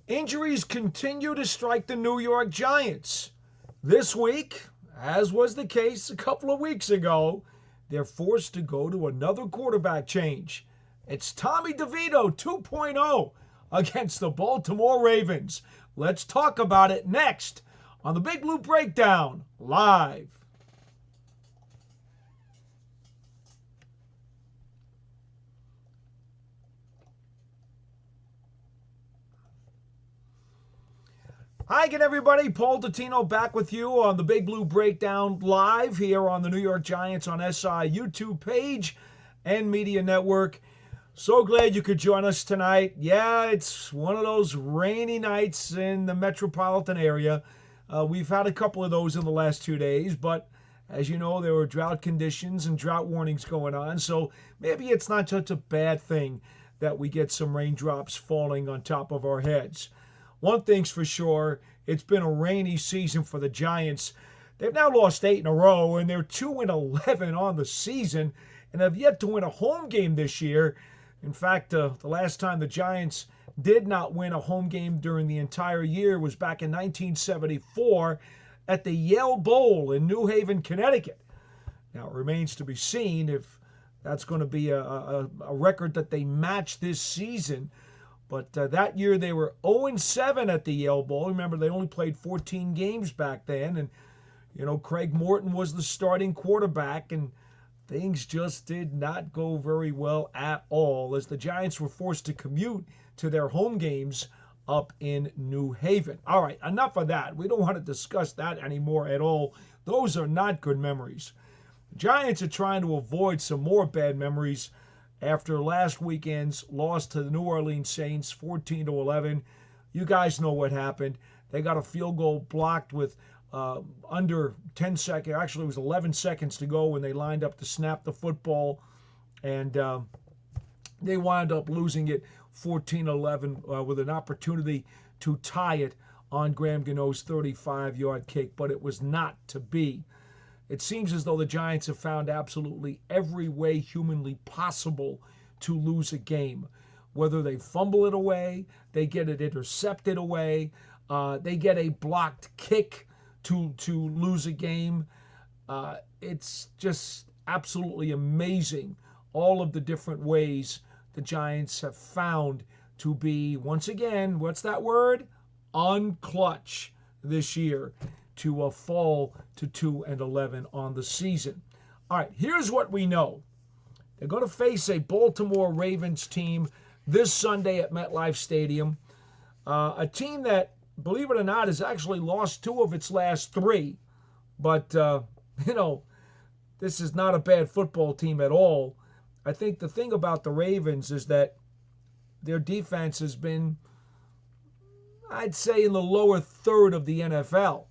Injuries continue to strike the New York Giants. This week, as was the case a couple of weeks ago, they're forced to go to another quarterback change. It's Tommy DeVito 2.0 against the Baltimore Ravens. Let's talk about it next on the Big Blue Breakdown live. Hi again, everybody. Paul Dottino back with you on the Big Blue Breakdown live here on the New York Giants on SI YouTube page and Media Network. So glad you could join us tonight. Yeah, it's one of those rainy nights in the metropolitan area. We've had a couple of those in the last 2 days, but as you know, there were drought conditions and drought warnings going on, so maybe it's not such a bad thing that we get some raindrops falling on top of our heads. One thing's for sure, it's been a rainy season for the Giants. They've now lost 8 in a row, and they're 2-11 on the season, and have yet to win a home game this year. In fact, the last time the Giants did not win a home game during the entire year was back in 1974 at the Yale Bowl in New Haven, Connecticut. Now, it remains to be seen if that's going to be a record that they match this season. But that year they were 0-7 at the Yale Bowl. Remember, they only played 14 games back then. And, you know, Craig Morton was the starting quarterback. And things just did not go very well at all as the Giants were forced to commute to their home games up in New Haven. All right, enough of that. We don't want to discuss that anymore at all. Those are not good memories. The Giants are trying to avoid some more bad memories after last weekend's loss to the New Orleans Saints, 14-11. You guys know what happened. They got a field goal blocked with under 10 seconds. Actually, it was 11 seconds to go when they lined up to snap the football. And they wound up losing it 14-11 with an opportunity to tie it on Graham Gano's 35-yard kick, but it was not to be. It seems as though the Giants have found absolutely every way humanly possible to lose a game. Whether they fumble it away, they get it intercepted away, they get a blocked kick to lose a game. It's just absolutely amazing all of the different ways the Giants have found to be, once again, what's that word? Unclutch this year to fall to 2-11 on the season. All right, here's what we know. They're going to face a Baltimore Ravens team this Sunday at MetLife Stadium, a team that, believe it or not, has actually lost 2 of its last 3. But, you know, this is not a bad football team at all. I think the thing about the Ravens is that their defense has been, I'd say, in the lower third of the NFL.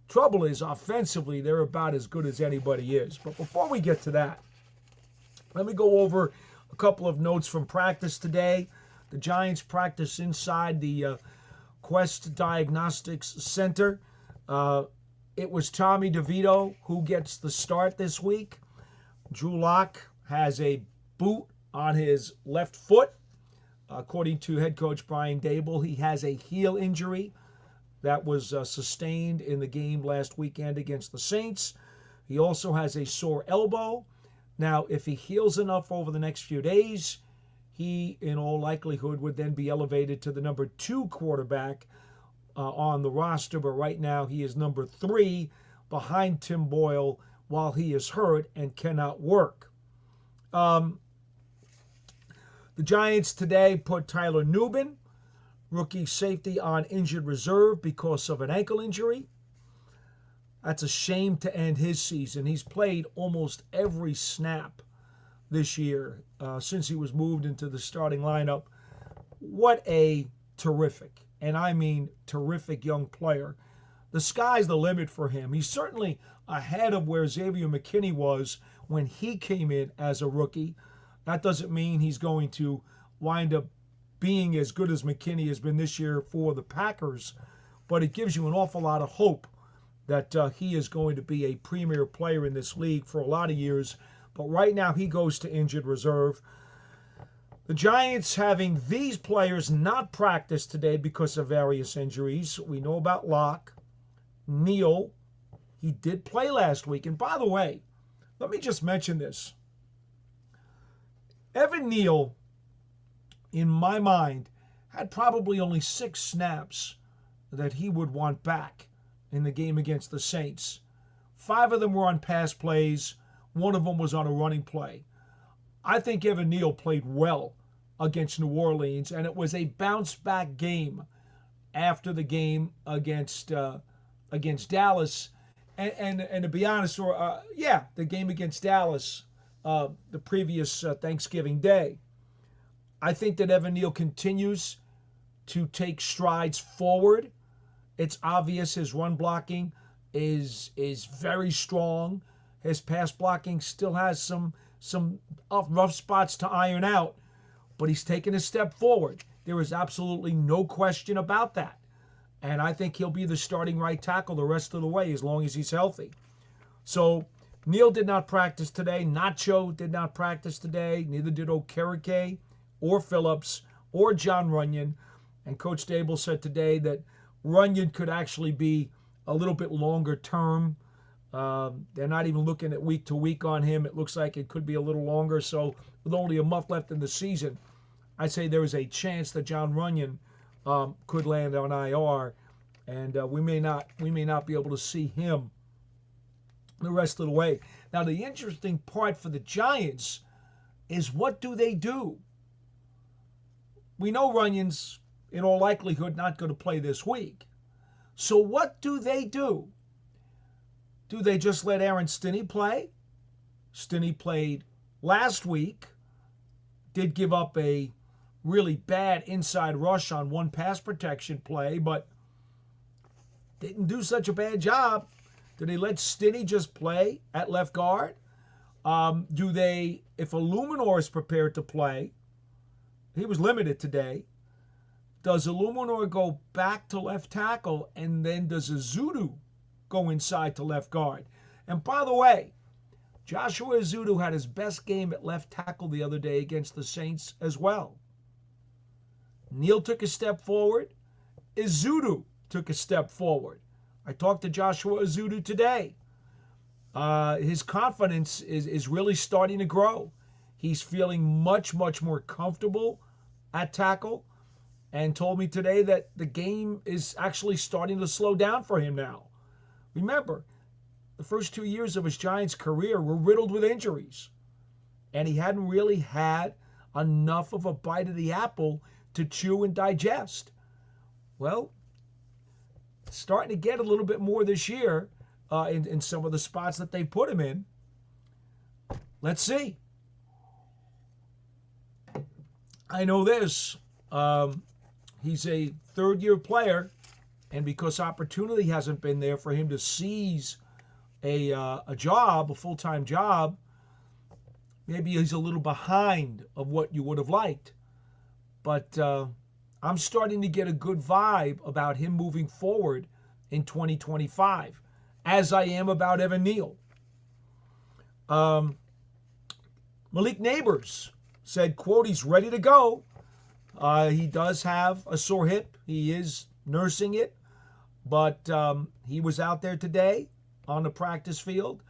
Trouble is, offensively, they're about as good as anybody is. But before we get to that, let me go over a couple of notes from practice today. The Giants practice inside the Quest Diagnostics Center. It was Tommy DeVito who gets the start this week. Drew Lock has a boot on his left foot. According to head coach Brian Dable, he has a heel injury that was sustained in the game last weekend against the Saints. He also has a sore elbow. Now, if he heals enough over the next few days, he, in all likelihood, would then be elevated to the number 2 quarterback on the roster. But right now, he is number 3 behind Tim Boyle while he is hurt and cannot work. The Giants today put Tyler Nubin, rookie safety, on injured reserve because of an ankle injury. That's a shame to end his season. He's played almost every snap this year since he was moved into the starting lineup. What a terrific, and I mean terrific, young player. The sky's the limit for him. He's certainly ahead of where Xavier McKinney was when he came in as a rookie. That doesn't mean he's going to wind up being as good as McKinney has been this year for the Packers, but it gives you an awful lot of hope that he is going to be a premier player in this league for a lot of years. But right now he goes to injured reserve. The Giants having these players not practice today because of various injuries. We know about Locke, Neal. He did play last week. And by the way, let me just mention this. Evan Neal, in my mind, had probably only 6 snaps that he would want back in the game against the Saints. 5 of them were on pass plays. 1 of them was on a running play. I think Evan Neal played well against New Orleans, and it was a bounce-back game after the game against Dallas. And to be honest, the game against Dallas the previous Thanksgiving Day. I think that Evan Neal continues to take strides forward. It's obvious his run blocking is very strong. His pass blocking still has some rough spots to iron out, but he's taken a step forward. There is absolutely no question about that. And I think he'll be the starting right tackle the rest of the way as long as he's healthy. So Neal did not practice today. Nacho did not practice today. Neither did Okereke or Phillips or John Runyon. And Coach Dable said today that Runyon could actually be a little bit longer term. They're not even looking at week to week on him. It looks like it could be a little longer. So with only a month left in the season, I'd say there is a chance that John Runyon could land on IR, and we may not be able to see him the rest of the way. Now, the interesting part for the Giants is, what do they do? We know Runyon's, in all likelihood, not going to play this week. So what do they do? Do they just let Aaron Stinney play? Stinney played last week, did give up a really bad inside rush on one pass protection play, but didn't do such a bad job. Do they let Stinney just play at left guard? Do they, if Illuminor is prepared to play, he was limited today, does Illuminor go back to left tackle, and then does Ezeudu go inside to left guard? And by the way, Joshua Ezeudu had his best game at left tackle the other day against the Saints as well. Neal took a step forward. Ezeudu took a step forward. I talked to Joshua Ezeudu today. His confidence is really starting to grow. He's feeling much, much more comfortable at tackle, and told me today that the game is actually starting to slow down for him now. Remember, the first 2 years of his Giants career were riddled with injuries, and he hadn't really had enough of a bite of the apple to chew and digest. Well, starting to get a little bit more this year in some of the spots that they put him in. Let's see. I know this. He's a third-year player, and because opportunity hasn't been there for him to seize a job, a full-time job, maybe he's a little behind of what you would have liked. But I'm starting to get a good vibe about him moving forward in 2025, as I am about Evan Neal. Malik Neighbors said, quote, he's ready to go. He does have a sore hip. He is nursing it. But he was out there today on the practice field,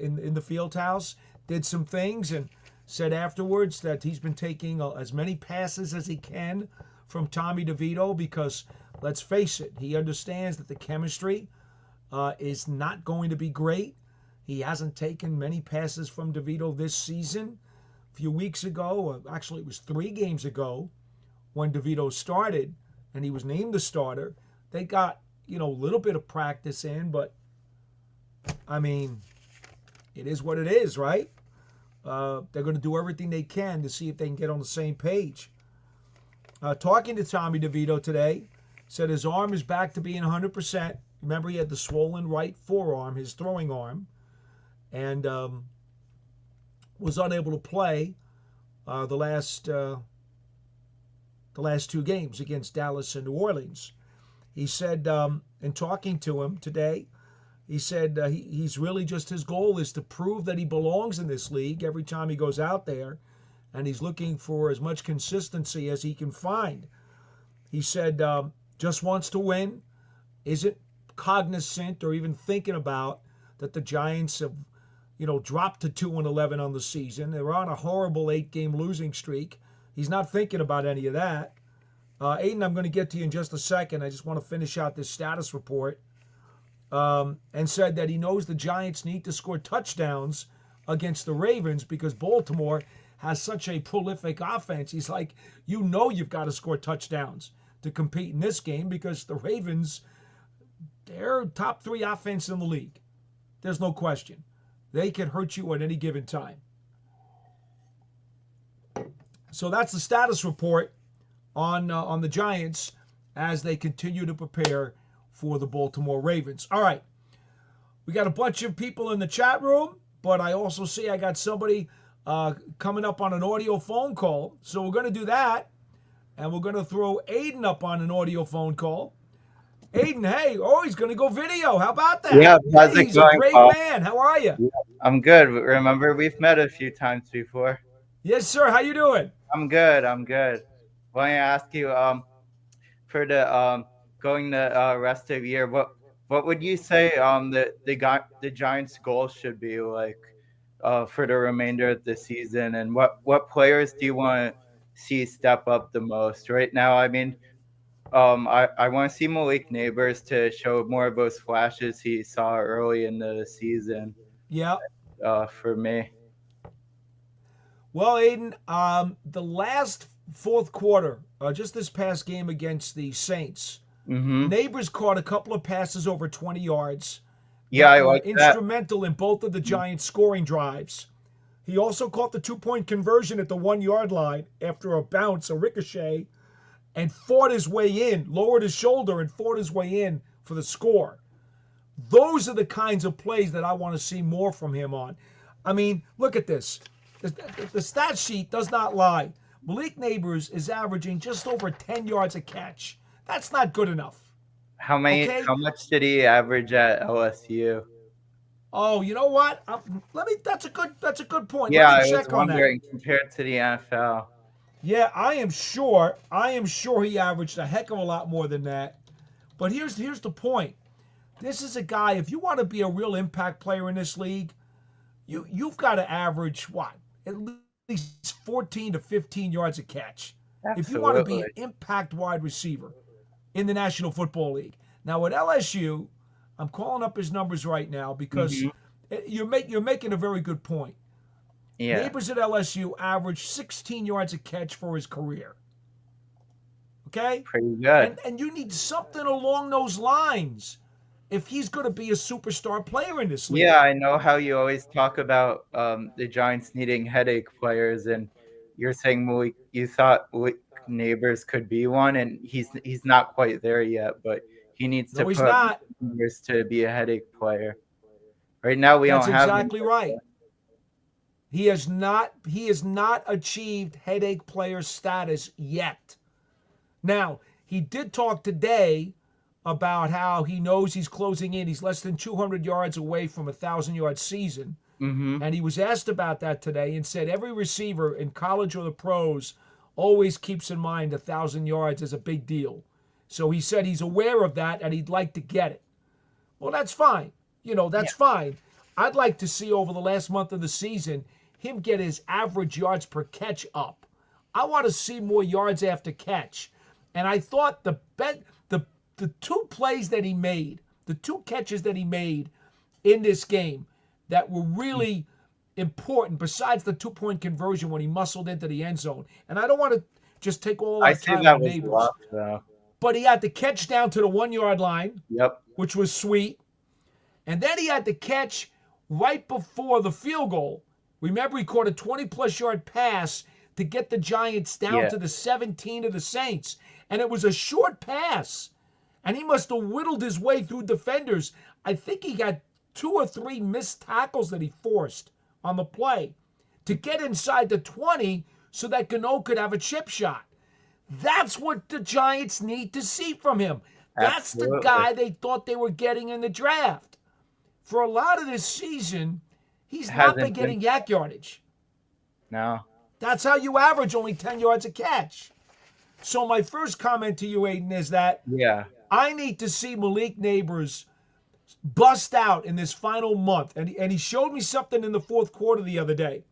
in the field house, did some things, and said afterwards that he's been taking as many passes as he can from Tommy DeVito because, let's face it, he understands that the chemistry is not going to be great. He hasn't taken many passes from DeVito this season. A few weeks ago, actually it was 3 games ago, when DeVito started and he was named the starter, they got, a little bit of practice in, but, I mean, it is what it is, right? They're going to do everything they can to see if they can get on the same page. Talking to Tommy DeVito today, said his arm is back to being 100%. Remember, he had the swollen right forearm, his throwing arm, and was unable to play the last 2 games against Dallas and New Orleans. He said, in talking to him today, he said he's really just, his goal is to prove that he belongs in this league every time he goes out there and he's looking for as much consistency as he can find. He said just wants to win, isn't cognizant or even thinking about that the Giants have, dropped to 2-11 on the season. They're on a horrible 8-game losing streak. He's not thinking about any of that. Aiden, I'm going to get to you in just a second. I just want to finish out this status report. And said that he knows the Giants need to score touchdowns against the Ravens because Baltimore has such a prolific offense. He's like, you've got to score touchdowns to compete in this game because the Ravens, they're top 3 offense in the league. There's no question. They can hurt you at any given time. So that's the status report on the Giants as they continue to prepare for the Baltimore Ravens. All right. We got a bunch of people in the chat room, but I also see I got somebody coming up on an audio phone call. So we're going to do that, and we're going to throw Aiden up on an audio phone call. Aiden, hey, he's going to go video. How about that? Yeah, how's it He's going, a great Paul? man. How are you? Yeah, I'm good. Remember, we've met a few times before. Yes, sir. How you doing? I'm good. Want to ask you, for the going the rest of the year, what would you say the Giants' goal should be like for the remainder of the season, and what players do you want to see step up the most right now? I mean, I want to see Malik Neighbors to show more of those flashes he saw early in the season. Yeah. For me. Well, Aiden, the last fourth quarter, just this past game against the Saints, Neighbors caught a couple of passes over 20 yards. Yeah, I like that. Instrumental in both of the Giants' scoring drives. He also caught the 2-point conversion at the 1-yard line after a bounce, a ricochet, and fought his way in, lowered his shoulder and fought his way in for the score. Those are the kinds of plays that I want to see more from him on. I mean, look at this. The stat sheet does not lie. Malik Neighbors is averaging just over 10 yards a catch. That's not good enough. How much did he average at LSU? Oh, you know what? That's a good point. Yeah, Let me I was check on wondering that. compared to the NFL. Yeah, I am sure he averaged a heck of a lot more than that. But here's the point. This is a guy, if you want to be a real impact player in this league, you've got to average what? At least 14 to 15 yards a catch. Absolutely. If you want to be an impact wide receiver in the National Football League. Now at LSU, I'm calling up his numbers right now because you're making a very good point. Yeah. Neighbors at LSU averaged 16 yards a catch for his career. Okay? Pretty good. And you need something along those lines if he's going to be a superstar player in this league. Yeah, I know how you always talk about the Giants needing headache players, and you're saying you thought Neighbors could be one, and he's not quite there yet, but he needs to put Neighbors to be a headache player. Right now, we don't have. That's exactly right. He has not achieved headache player status yet. Now, he did talk today about how he knows he's closing in. He's less than 200 yards away from a 1,000-yard season. And he was asked about that today and said every receiver in college or the pros always keeps in mind 1,000 yards is a big deal. So he said he's aware of that and he'd like to get it. Well, that's fine. That's fine. I'd like to see over the last month of the season him get his average yards per catch up. I want to see more yards after catch. And I thought the two plays that he made, the two catches that he made in this game that were really important, besides the 2-point conversion when he muscled into the end zone. And I don't want to just take all that time on Neighbors. But he had the catch down to the 1-yard line, which was sweet. And then he had the catch right before the field goal. Remember, he caught a 20-plus yard pass to get the Giants down to the 17 of the Saints. And it was a short pass. And he must have whittled his way through defenders. I think he got 2 or 3 missed tackles that he forced on the play to get inside the 20 so that Gano could have a chip shot. That's what the Giants need to see from him. That's the guy they thought they were getting in the draft. For a lot of this season, he's not been getting yak yardage. No. That's how you average only 10 yards a catch. So my first comment to you, Aiden, is that Yeah. I need to see Malik Neighbors bust out in this final month. And he showed me something in the fourth quarter the other day.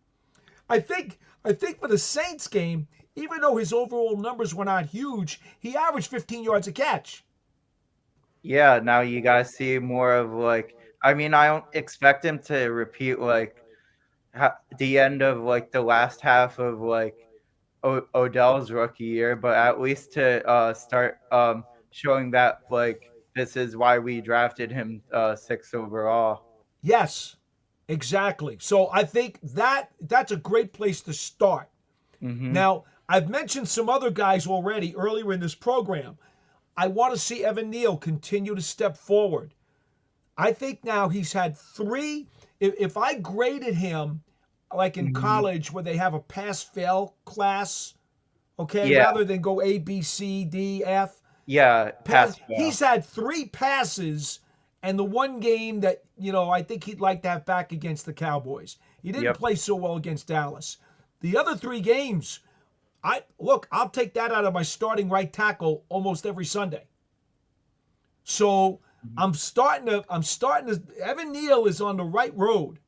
I think for the Saints game, even though his overall numbers were not huge, he averaged 15 yards a catch. Yeah, now you guys see more of like. I mean, I don't expect him to repeat like the end of like the last half of like Odell's rookie year, but at least to start showing that like this is why we drafted him 6th overall. Yes, exactly. So I think that's a great place to start. Mm-hmm. Now, I've mentioned some other guys already earlier in this program. I want to see Evan Neal continue to step forward. I think now he's had 3. If I graded him like in Mm-hmm. college where they have a pass-fail class, okay, Yeah, rather than go A, B, C, D, F. yeah, pass fail. He's had 3 passes, and the one game that, I think he'd like to have back against the Cowboys. He didn't Yep. play so well against Dallas. The other 3 games, I'll take that out of my starting right tackle almost every Sunday. So I'm starting to. Evan Neal is on the right road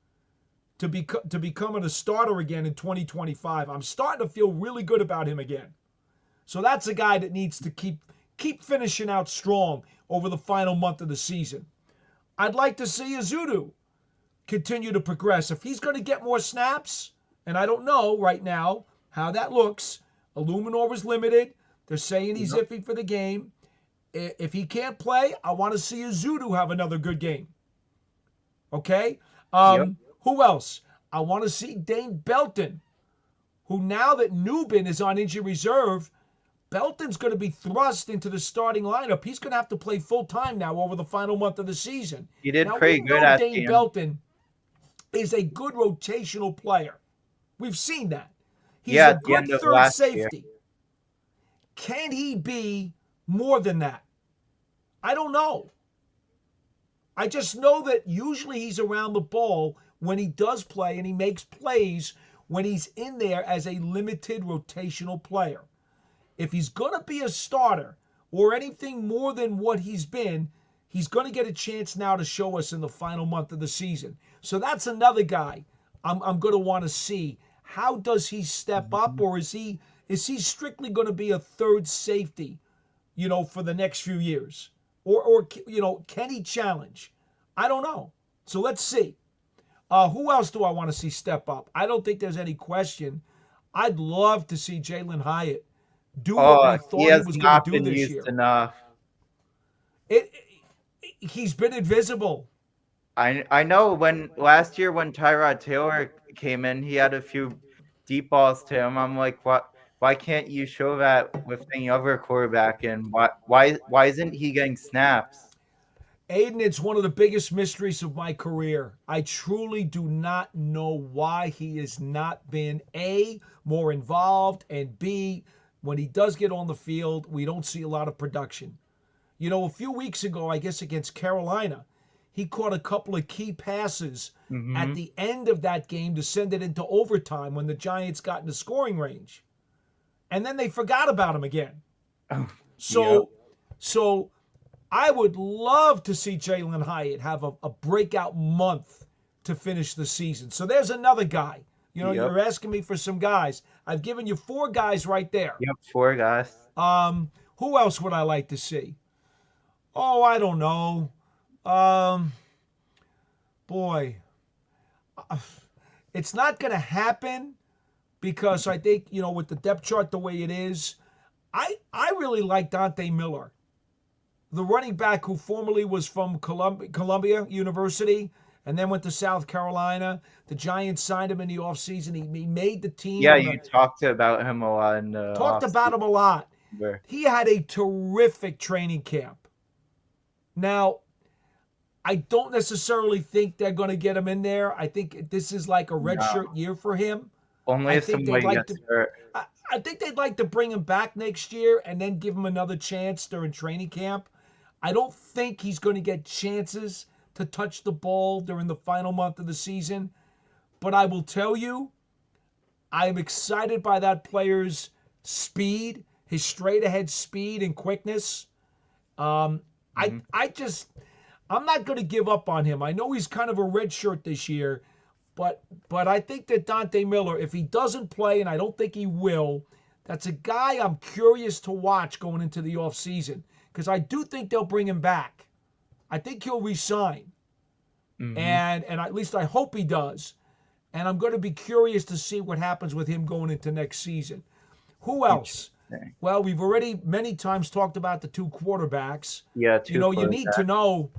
to becoming a starter again in 2025. I'm starting to feel really good about him again. So that's a guy that needs to keep finishing out strong over the final month of the season. I'd like to see Azudu continue to progress. If he's going to get more snaps, and I don't know right now how that looks. Illuminor was limited. They're saying he's iffy for the game. If he can't play, I want to see Azudu have another good game. Okay? Yep. Who else? I want to see Dane Belton, who now that Newbin is on injury reserve, Belton's going to be thrust into the starting lineup. He's going to have to play full time now over the final month of the season. He did Now, pretty we good know at Dane the end. Belton is a good rotational player. We've seen that. He's Yeah, a at the good end of third last year. safety. Can he be more than that? I don't know. I just know that usually he's around the ball when he does play, and he makes plays when he's in there as a limited rotational player. If he's going to be a starter or anything more than what he's been, he's going to get a chance now to show us in the final month of the season. So that's another guy I'm going to want to see. How does he step up, or is he strictly going to be a third safety, for the next few years? Or can he challenge? I don't know. So let's see. Who else do I want to see step up? I don't think there's any question. I'd love to see Jalen Hyatt do what we He thought he has was going not to do been this used year. enough. He's been invisible. I know when last year when Tyrod Taylor came in, he had a few deep balls to him. I'm like, why can't you show that with any other quarterback? And why isn't he getting snaps? Aiden, it's one of the biggest mysteries of my career. I truly do not know why he has not been A, more involved, and B, when he does get on the field, we don't see a lot of production. A few weeks ago, I guess against Carolina, he caught a couple of key passes at the end of that game to send it into overtime when the Giants got into scoring range. And then they forgot about him again. So I would love to see Jalen Hyatt have a breakout month to finish the season. So there's another guy. You're asking me for some guys. I've given you 4 guys right there. Yep, 4 guys. Who else would I like to see? Oh, I don't know. Boy, it's not going to happen because I think, with the depth chart the way it is, I really like Dante Miller, the running back who formerly was from Columbia University and then went to South Carolina. The Giants signed him in the offseason. He made the team. Yeah, you talked about him a lot in the Talked about him a lot. Where? He had a terrific training camp. Now, I don't necessarily think they're going to get him in there. I think this is like a redshirt year for him. Only if somebody gets hurt. I think they'd like to bring him back next year and then give him another chance during training camp. I don't think he's going to get chances to touch the ball during the final month of the season. But I will tell you, I'm excited by that player's speed, his straight ahead speed and quickness. Um, I Mhm. I just I'm not going to give up on him. I know he's kind of a red shirt this year, but I think that Dante Miller, if he doesn't play, and I don't think he will, that's a guy I'm curious to watch going into the offseason because I do think they'll bring him back. I think he'll resign, Mhm. and at least I hope he does. And I'm going to be curious to see what happens with him going into next season. Who else? Interesting. Well, we've already many times talked about the two quarterbacks. Yeah, You two know, you need to quarterbacks. know,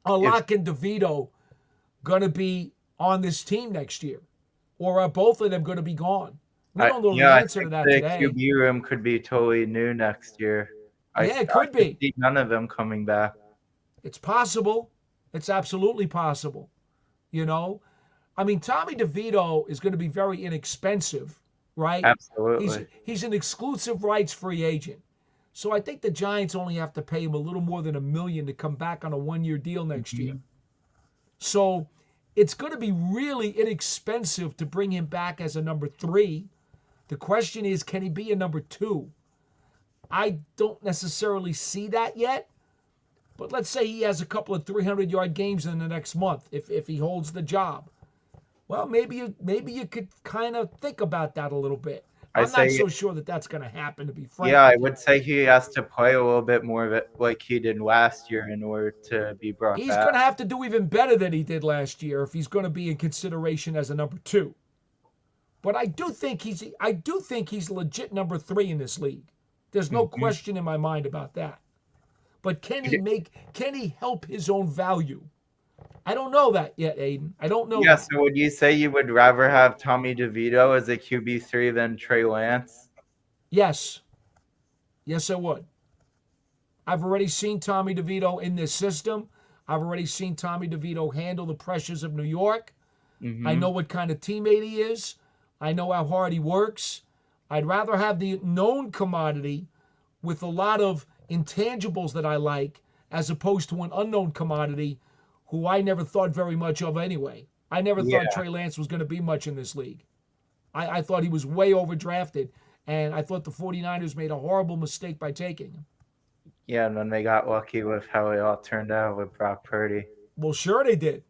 are If Locke and DeVito going to be on this team next year? Or are both of them going to be gone? We don't know the I answer to think that the today. QB room could be totally new next year. Yeah, it I could could be. see none of them coming back. It's possible. It's absolutely possible. You know, I mean, Tommy DeVito is going to be very inexpensive, right? He's Absolutely. he's an exclusive rights free agent. So I think the Giants only have to pay him a little more than $1 million to come back on a 1-year deal next year. Mhm. So it's going to be really inexpensive to bring him back as a number 3. The question is, can he be a number 2? I don't necessarily see that yet. But let's say he has a couple of 300-yard games in the next month if he holds the job. Well, maybe you could kind of think about that a little bit. I I'm not say, so sure that that's going to happen, to be frank yeah, I with you. would say he has to play a little bit more of it like he did last year in order to be brought He's back. going to have to do even better than he did last year if he's going to be in consideration as a number 2. But I do think he's legit number 3 in this league. There's no Mhm. question in my mind about that. But can he help his own value? I don't know that yet, Aiden. I don't know Yeah, that. so would you say you would rather have Tommy DeVito as a QB3 than Trey Lance? Yes. Yes, I would. I've already seen Tommy DeVito in this system. I've already seen Tommy DeVito handle the pressures of New York. I know Mhm. what kind of teammate he is. I know how hard he works. I'd rather have the known commodity with a lot of intangibles that I like as opposed to an unknown commodity who I never thought very much of anyway. I never thought Yeah. Trey Lance was going to be much in this league. I thought he was way overdrafted, and I thought the 49ers made a horrible mistake by taking him. Yeah, and then they got lucky with how it all turned out with Brock Purdy. Well, sure they did.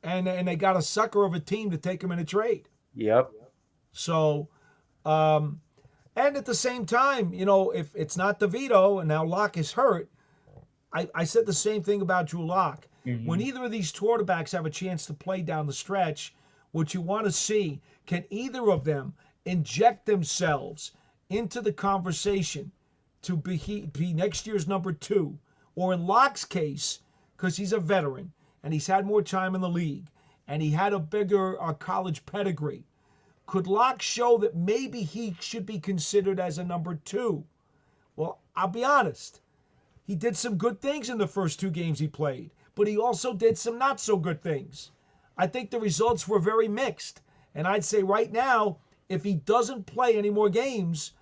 And they got a sucker of a team to take him in a trade. Yep. So, um, and at the same time, you know, if it's not DeVito and now Locke is hurt, I said the same thing about Drew Lock. When Mhm. either of these quarterbacks have a chance to play down the stretch, what you want to see, can either of them inject themselves into the conversation to be next year's number 2? Or in Locke's case, because he's a veteran and he's had more time in the league and he had a bigger college pedigree, could Locke show that maybe he should be considered as a number 2? Well, I'll be honest. He did some good things in the first 2 games he played, but he also did some not so good things. I think the results were very mixed. And I'd say right now, if he doesn't play any more games,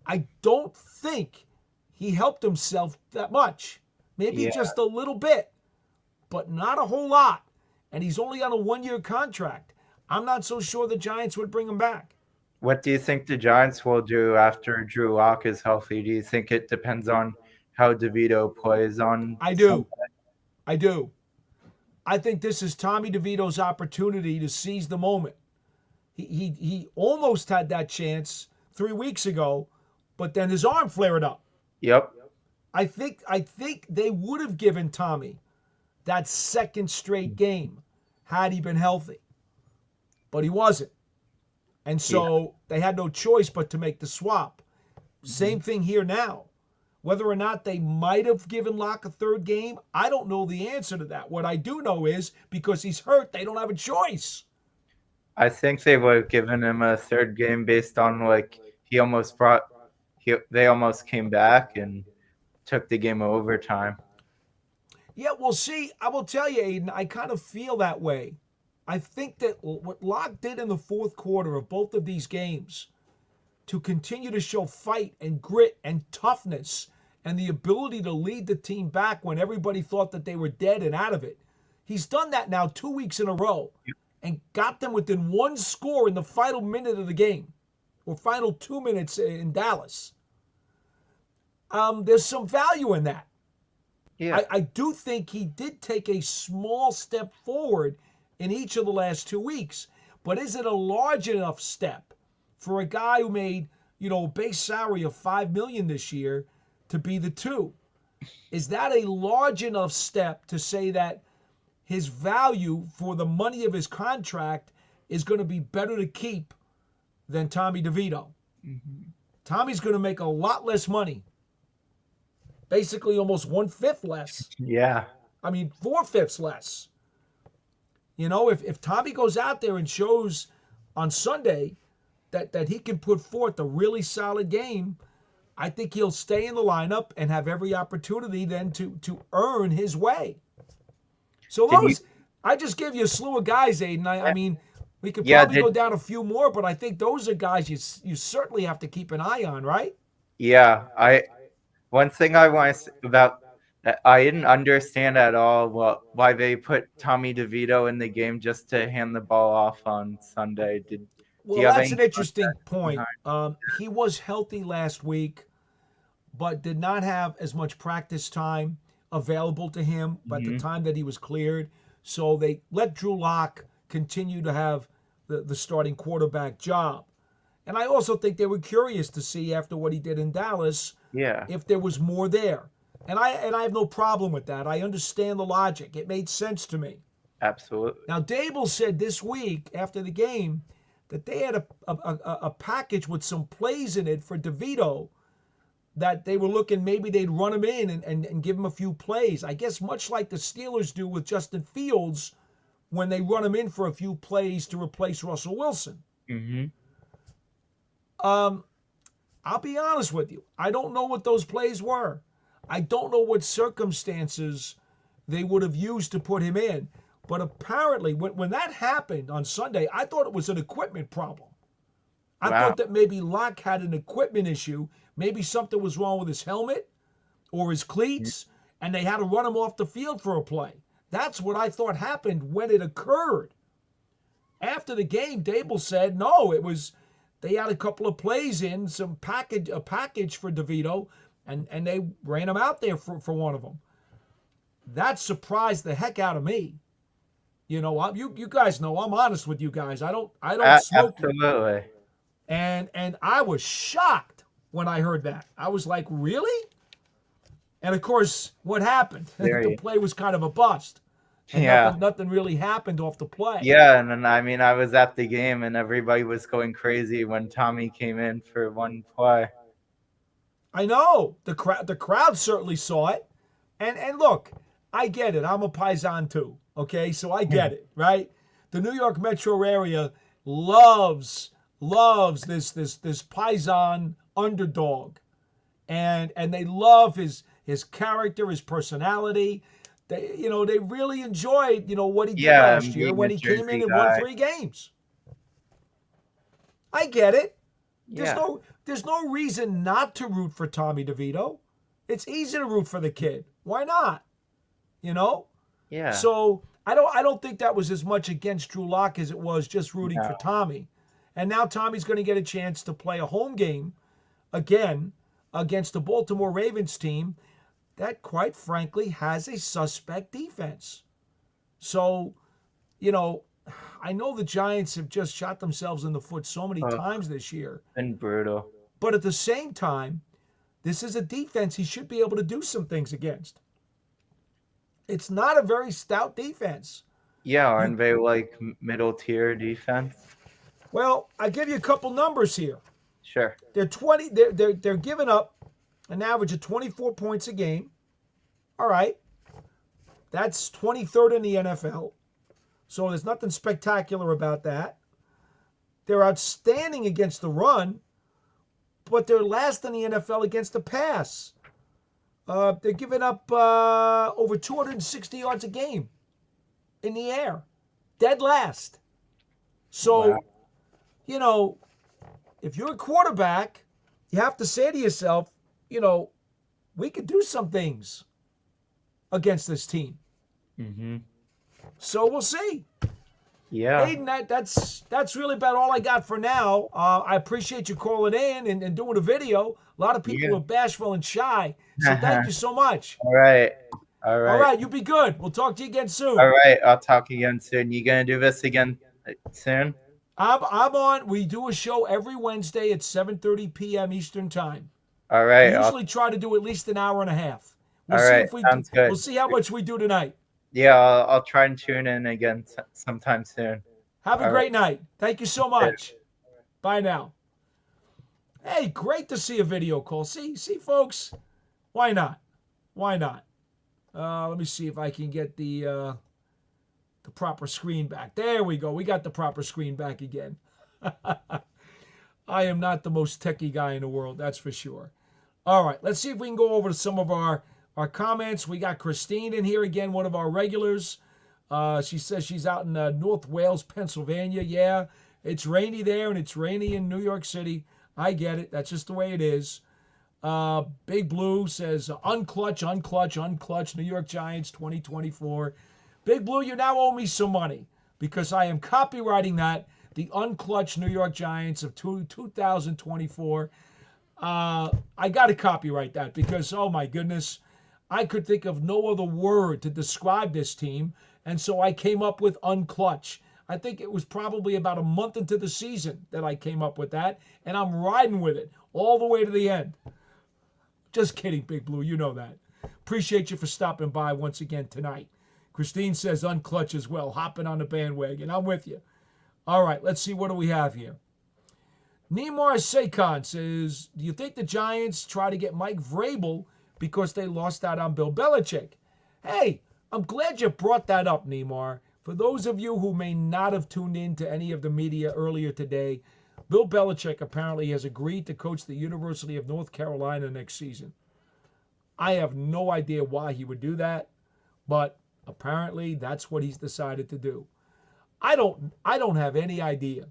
I don't think he helped himself that much. Maybe Yeah. just a little bit, but not a whole lot. And he's only on a 1-year contract. I'm not so sure the Giants would bring him back. What do you think the Giants will do after Drew Lock is healthy? Do you think it depends on how DeVito plays on I Sunday? do. I do. I think this is Tommy DeVito's opportunity to seize the moment. He almost had that chance 3 weeks ago, but then his arm flared up. Yep. I think they would have given Tommy that second straight game had he been healthy, but he wasn't, and Yeah. so they had no choice but to make the swap. Same Mhm. thing here now. Whether or not they might have given Locke a third game, I don't know the answer to that. What I do know is because he's hurt, they don't have a choice. I think they would have given him a third game based on like they almost came back and took the game overtime. Yeah, well, see, I will tell you, Aiden, I kind of feel that way. I think that what Locke did in the fourth quarter of both of these games to continue to show fight and grit and toughness and the ability to lead the team back when everybody thought that they were dead and out of it. He's done that now 2 weeks in a row. and got them within one score in the final minute of the game, or final 2 minutes in Dallas. There's some value in that. Yeah. I do think he did take a small step forward in each of the last 2 weeks. But is it a large enough step for a guy who made, a base salary of $5 million this year to be the 2? Is that a large enough step to say that his value for the money of his contract is going to be better to keep than Tommy DeVito? Mm-hmm. Tommy's going to make a lot less money. Basically almost 1/5 less. Yeah. I mean, 4/5 less. If Tommy goes out there and shows on Sunday that he can put forth a really solid game, I think he'll stay in the lineup and have every opportunity then to earn his way. So I just gave you a slew of guys, Aiden. I mean, we could probably go down a few more, but I think those are guys you certainly have to keep an eye on, right? Yeah. One thing I want to say about that, I didn't understand at all why they put Tommy DeVito in the game just to hand the ball off on Sunday. Well, that's an interesting point. He was healthy last week, but did not have as much practice time available to him by the time that he was cleared. So they let Drew Lock continue to have the starting quarterback job. And I also think they were curious to see after what he did in Dallas, if there was more there. And I have no problem with that. I understand the logic. It made sense to me. Absolutely. Now, Dable said this week after the game that they had a package with some plays in it for DeVito that they were looking, maybe they'd run him in and give him a few plays. I guess much like the Steelers do with Justin Fields when they run him in for a few plays to replace Russell Wilson. Mm-hmm. I'll be honest with you. I don't know what those plays were. I don't know what circumstances they would have used to put him in. But apparently, when that happened on Sunday, I thought it was an equipment problem. I thought that maybe Locke had an equipment issue. Maybe something was wrong with his helmet or his cleats, and they had to run him off the field for a play. That's what I thought happened when it occurred. After the game, Dable said, no, it was they had a couple of plays in, a package for DeVito, and they ran him out there for one of them. That surprised the heck out of me. You guys know I'm honest with you guys. I don't smoke. Absolutely. And I was shocked when I heard that. I was like, really? And of course, what happened? The play was kind of a bust. And nothing really happened off the play. Yeah, and then, I was at the game and everybody was going crazy when Tommy came in for one play. I know. The crowd certainly saw it. And look, I get it. I'm a Paisan too. Okay, so I get it, right? The New York metro area loves this Paisan underdog. And they love his character, his personality. They really enjoyed, what he did last year when he came in and won 3 games. I get it. There's no reason not to root for Tommy DeVito. It's easy to root for the kid. Why not? Yeah. So I don't think that was as much against Drew Lock as it was just rooting for Tommy. And now Tommy's going to get a chance to play a home game again against the Baltimore Ravens team that, quite frankly, has a suspect defense. So, I know the Giants have just shot themselves in the foot so many times this year. And brutal. But at the same time, this is a defense he should be able to do some things against. It's not a very stout defense. Yeah, aren't they like middle tier defense? Well, I'll give you a couple numbers here. Sure. They're giving up an average of 24 points a game. All right. That's 23rd in the NFL. So there's nothing spectacular about that. They're outstanding against the run, but they're last in the NFL against the pass. They're giving up over 260 yards a game in the air. Dead last. So, if you're a quarterback, you have to say to yourself, we could do some things against this team. Mm-hmm. So we'll see. Yeah. Aiden, that's really about all I got for now. I appreciate you calling in and doing a video. A lot of people Yeah. are bashful and shy, so thank you so much. All right. All All right. right, you be good. We'll talk to you again All soon. right. I'll talk again soon. You gonna do this again soon? I'm on. We do a show every Wednesday at 7:30 p.m. Eastern Time. All We right. usually try to do at least an hour and a half. We'll All see right. if we do. Sounds good. We'll see how much we do tonight. Yeah. I'll try and tune in again sometime soon. Have a All right. great night. Thank you so much. Bye now. Hey, great to see a video call. See, folks. Why not? Why not? Let me see if I can get the proper screen back. There we go. We got the proper screen back again. I am not the most techie guy in the world, that's for sure. All right, let's see if we can go over to some of our comments. We got Christine in here again, one of our regulars. She says she's out in North Wales, Pennsylvania. Yeah, it's rainy there and it's rainy in New York City. I get it. That's just the way it is. Big Blue says, unclutch, New York Giants 2024. Big Blue, you now owe me some money because I am copywriting that, the unclutch New York Giants of 2024. I got to copyright that because, oh my goodness, I could think of no other word to describe this team, and so I came up with unclutch. I think it was probably about a month into the season that I came up with that, and I'm riding with it all the way to the end. Just kidding, Big Blue. You know that. Appreciate you for stopping by once again tonight. Christine says unclutch as well, hopping on the bandwagon. I'm with you. All right, let's see. What do we have here? Neymar Sakan says, do you think the Giants try to get Mike Vrabel because they lost out on Bill Belichick? Hey, I'm glad you brought that up, Neymar. For those of you who may not have tuned in to any of the media earlier today, Bill Belichick apparently has agreed to coach the University of North Carolina next season. I have no idea why he would do that, but apparently that's what he's decided to do. I don't have any idea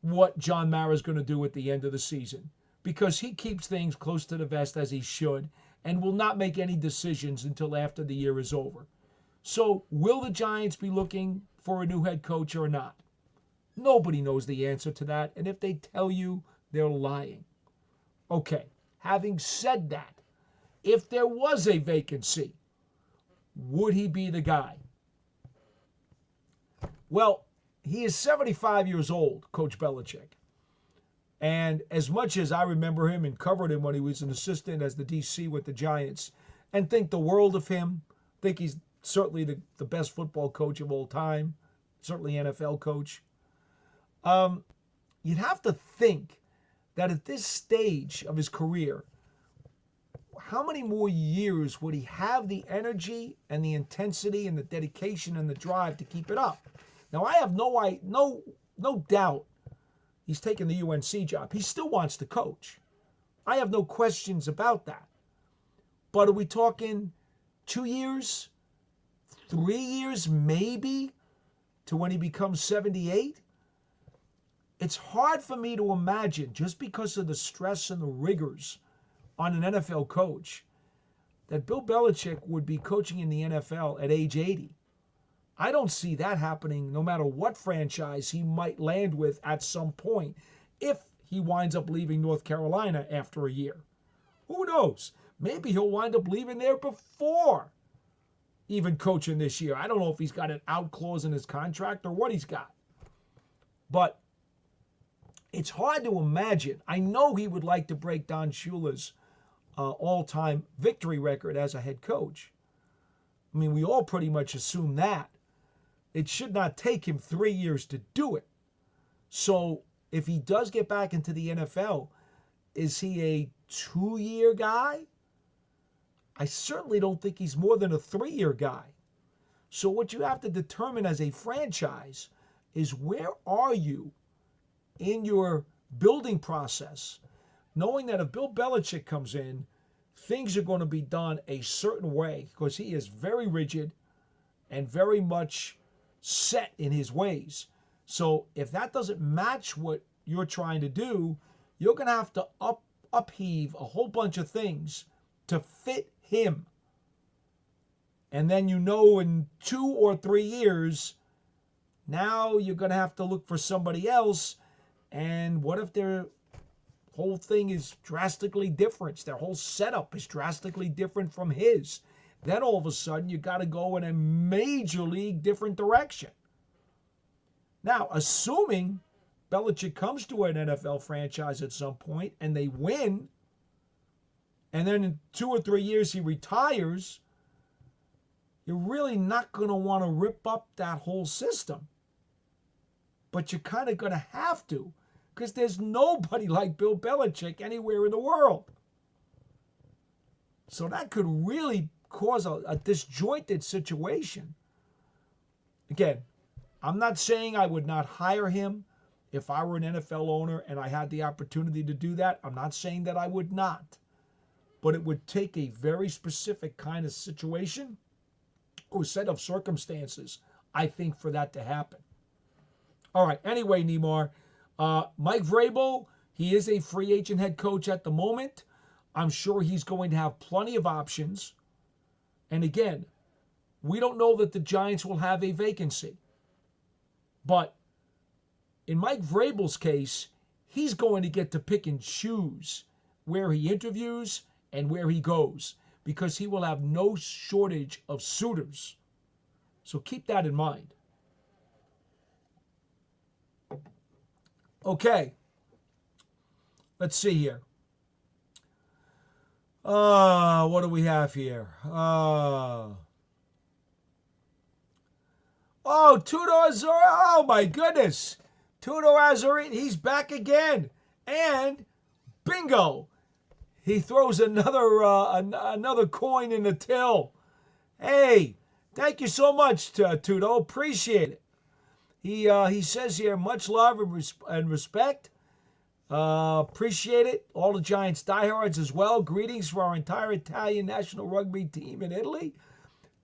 what John Mara is going to do at the end of the season because he keeps things close to the vest as he should and will not make any decisions until after the year is over. So will the Giants be looking for a new head coach or not? Nobody knows the answer to that, and if they tell you, they're lying. Okay, having said that, if there was a vacancy, would he be the guy? Well, he is 75 years old, Coach Belichick. And as much as I remember him and covered him when he was an assistant as the DC with the Giants, and think the world of him, think he's certainly the best football coach of all time, certainly NFL coach. You'd have to think that at this stage of his career, how many more years would he have the energy and the intensity and the dedication and the drive to keep it up? Now, I have no doubt he's taking the UNC job. He still wants to coach. I have no questions about that. But are we talking 2 years, 3 years maybe, to when he becomes 78? It's hard for me to imagine, just because of the stress and the rigors on an NFL coach, that Bill Belichick would be coaching in the NFL at age 80. I don't see that happening no matter what franchise he might land with at some point if he winds up leaving North Carolina after a year. Who knows? Maybe he'll wind up leaving there before even coaching this year. I don't know if he's got an out clause in his contract or what he's got. But it's hard to imagine. I know he would like to break Don Shula's all-time victory record as a head coach. I mean, we all pretty much assume that. It should not take him 3 years to do it. So if he does get back into the NFL, is he a 2-year guy? I certainly don't think he's more than a 3-year guy. So what you have to determine as a franchise is, where are you in your building process, knowing that if Bill Belichick comes in, things are going to be done a certain way because he is very rigid and very much set in his ways. So if that doesn't match what you're trying to do, you're going to have to upheave a whole bunch of things to fit him. And then in 2 or 3 years, Now you're going to have to look for somebody else. And what if their whole thing is drastically different? Their whole setup is drastically different from his. Then all of a sudden, you got to go in a major league different direction. Now, assuming Belichick comes to an NFL franchise at some point and they win, and then in 2 or 3 years he retires, you're really not going to want to rip up that whole system. But you're kind of going to have to, because there's nobody like Bill Belichick anywhere in the world. So that could really cause a disjointed situation. Again, I'm not saying I would not hire him if I were an NFL owner and I had the opportunity to do that. I'm not saying that I would not. But it would take a very specific kind of situation or set of circumstances, I think, for that to happen. All right. Anyway, Neymar, Mike Vrabel, he is a free agent head coach at the moment. I'm sure he's going to have plenty of options. And again, we don't know that the Giants will have a vacancy. But in Mike Vrabel's case, he's going to get to pick and choose where he interviews and where he goes, because he will have no shortage of suitors. So keep that in mind. Okay. Let's see here. What do we have here? Oh, Tudor Azorin. Oh, my goodness. Tudor Azorin, he's back again. And bingo. He throws another coin in the till. Hey, thank you so much, Tudo. Appreciate it. He says here, much love and respect. Appreciate it. All the Giants diehards as well. Greetings for our entire Italian national rugby team in Italy.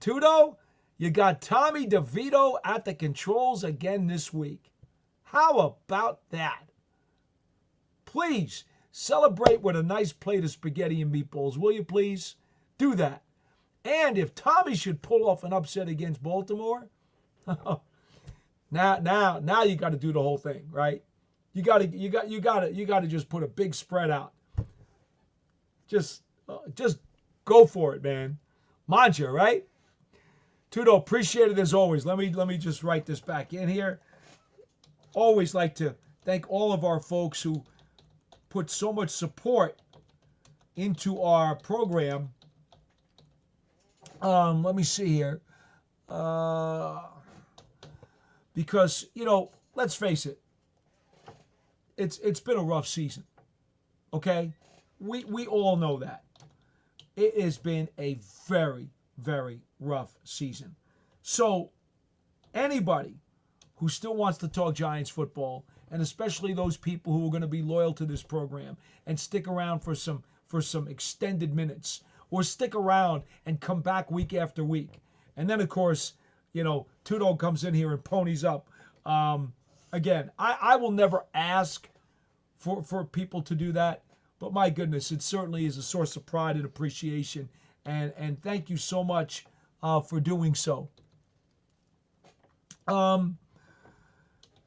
Tudo, you got Tommy DeVito at the controls again this week. How about that? Please celebrate with a nice plate of spaghetti and meatballs, will you please? Do that. And if Tommy should pull off an upset against Baltimore, now you got to do the whole thing, right? You got to just put a big spread out. Just go for it, man. Manja, right? Tudo, appreciate it as always. Let me just write this back in here. Always like to thank all of our folks who put so much support into our program. Let me see here. Because, let's face it. It's been a rough season. Okay? We all know that. It has been a very, very rough season. So anybody who still wants to talk Giants football, and especially those people who are going to be loyal to this program and stick around for some extended minutes, or stick around and come back week after week. And then, of course, Tudo comes in here and ponies up. Again, I will never ask for people to do that, but my goodness, it certainly is a source of pride and appreciation. And thank you so much for doing so.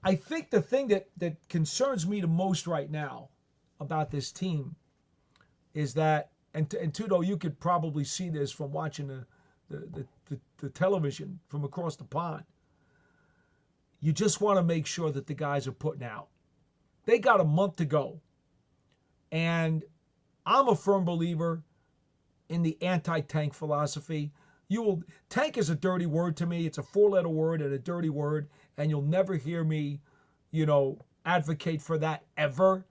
I think the thing that concerns me the most right now about this team is that, and Tudo, you could probably see this from watching the television from across the pond. You just want to make sure that the guys are putting out. They got a month to go. And I'm a firm believer in the anti-tank philosophy. Tank is a dirty word to me. It's a 4-letter word and a dirty word, and you'll never hear me, advocate for that ever.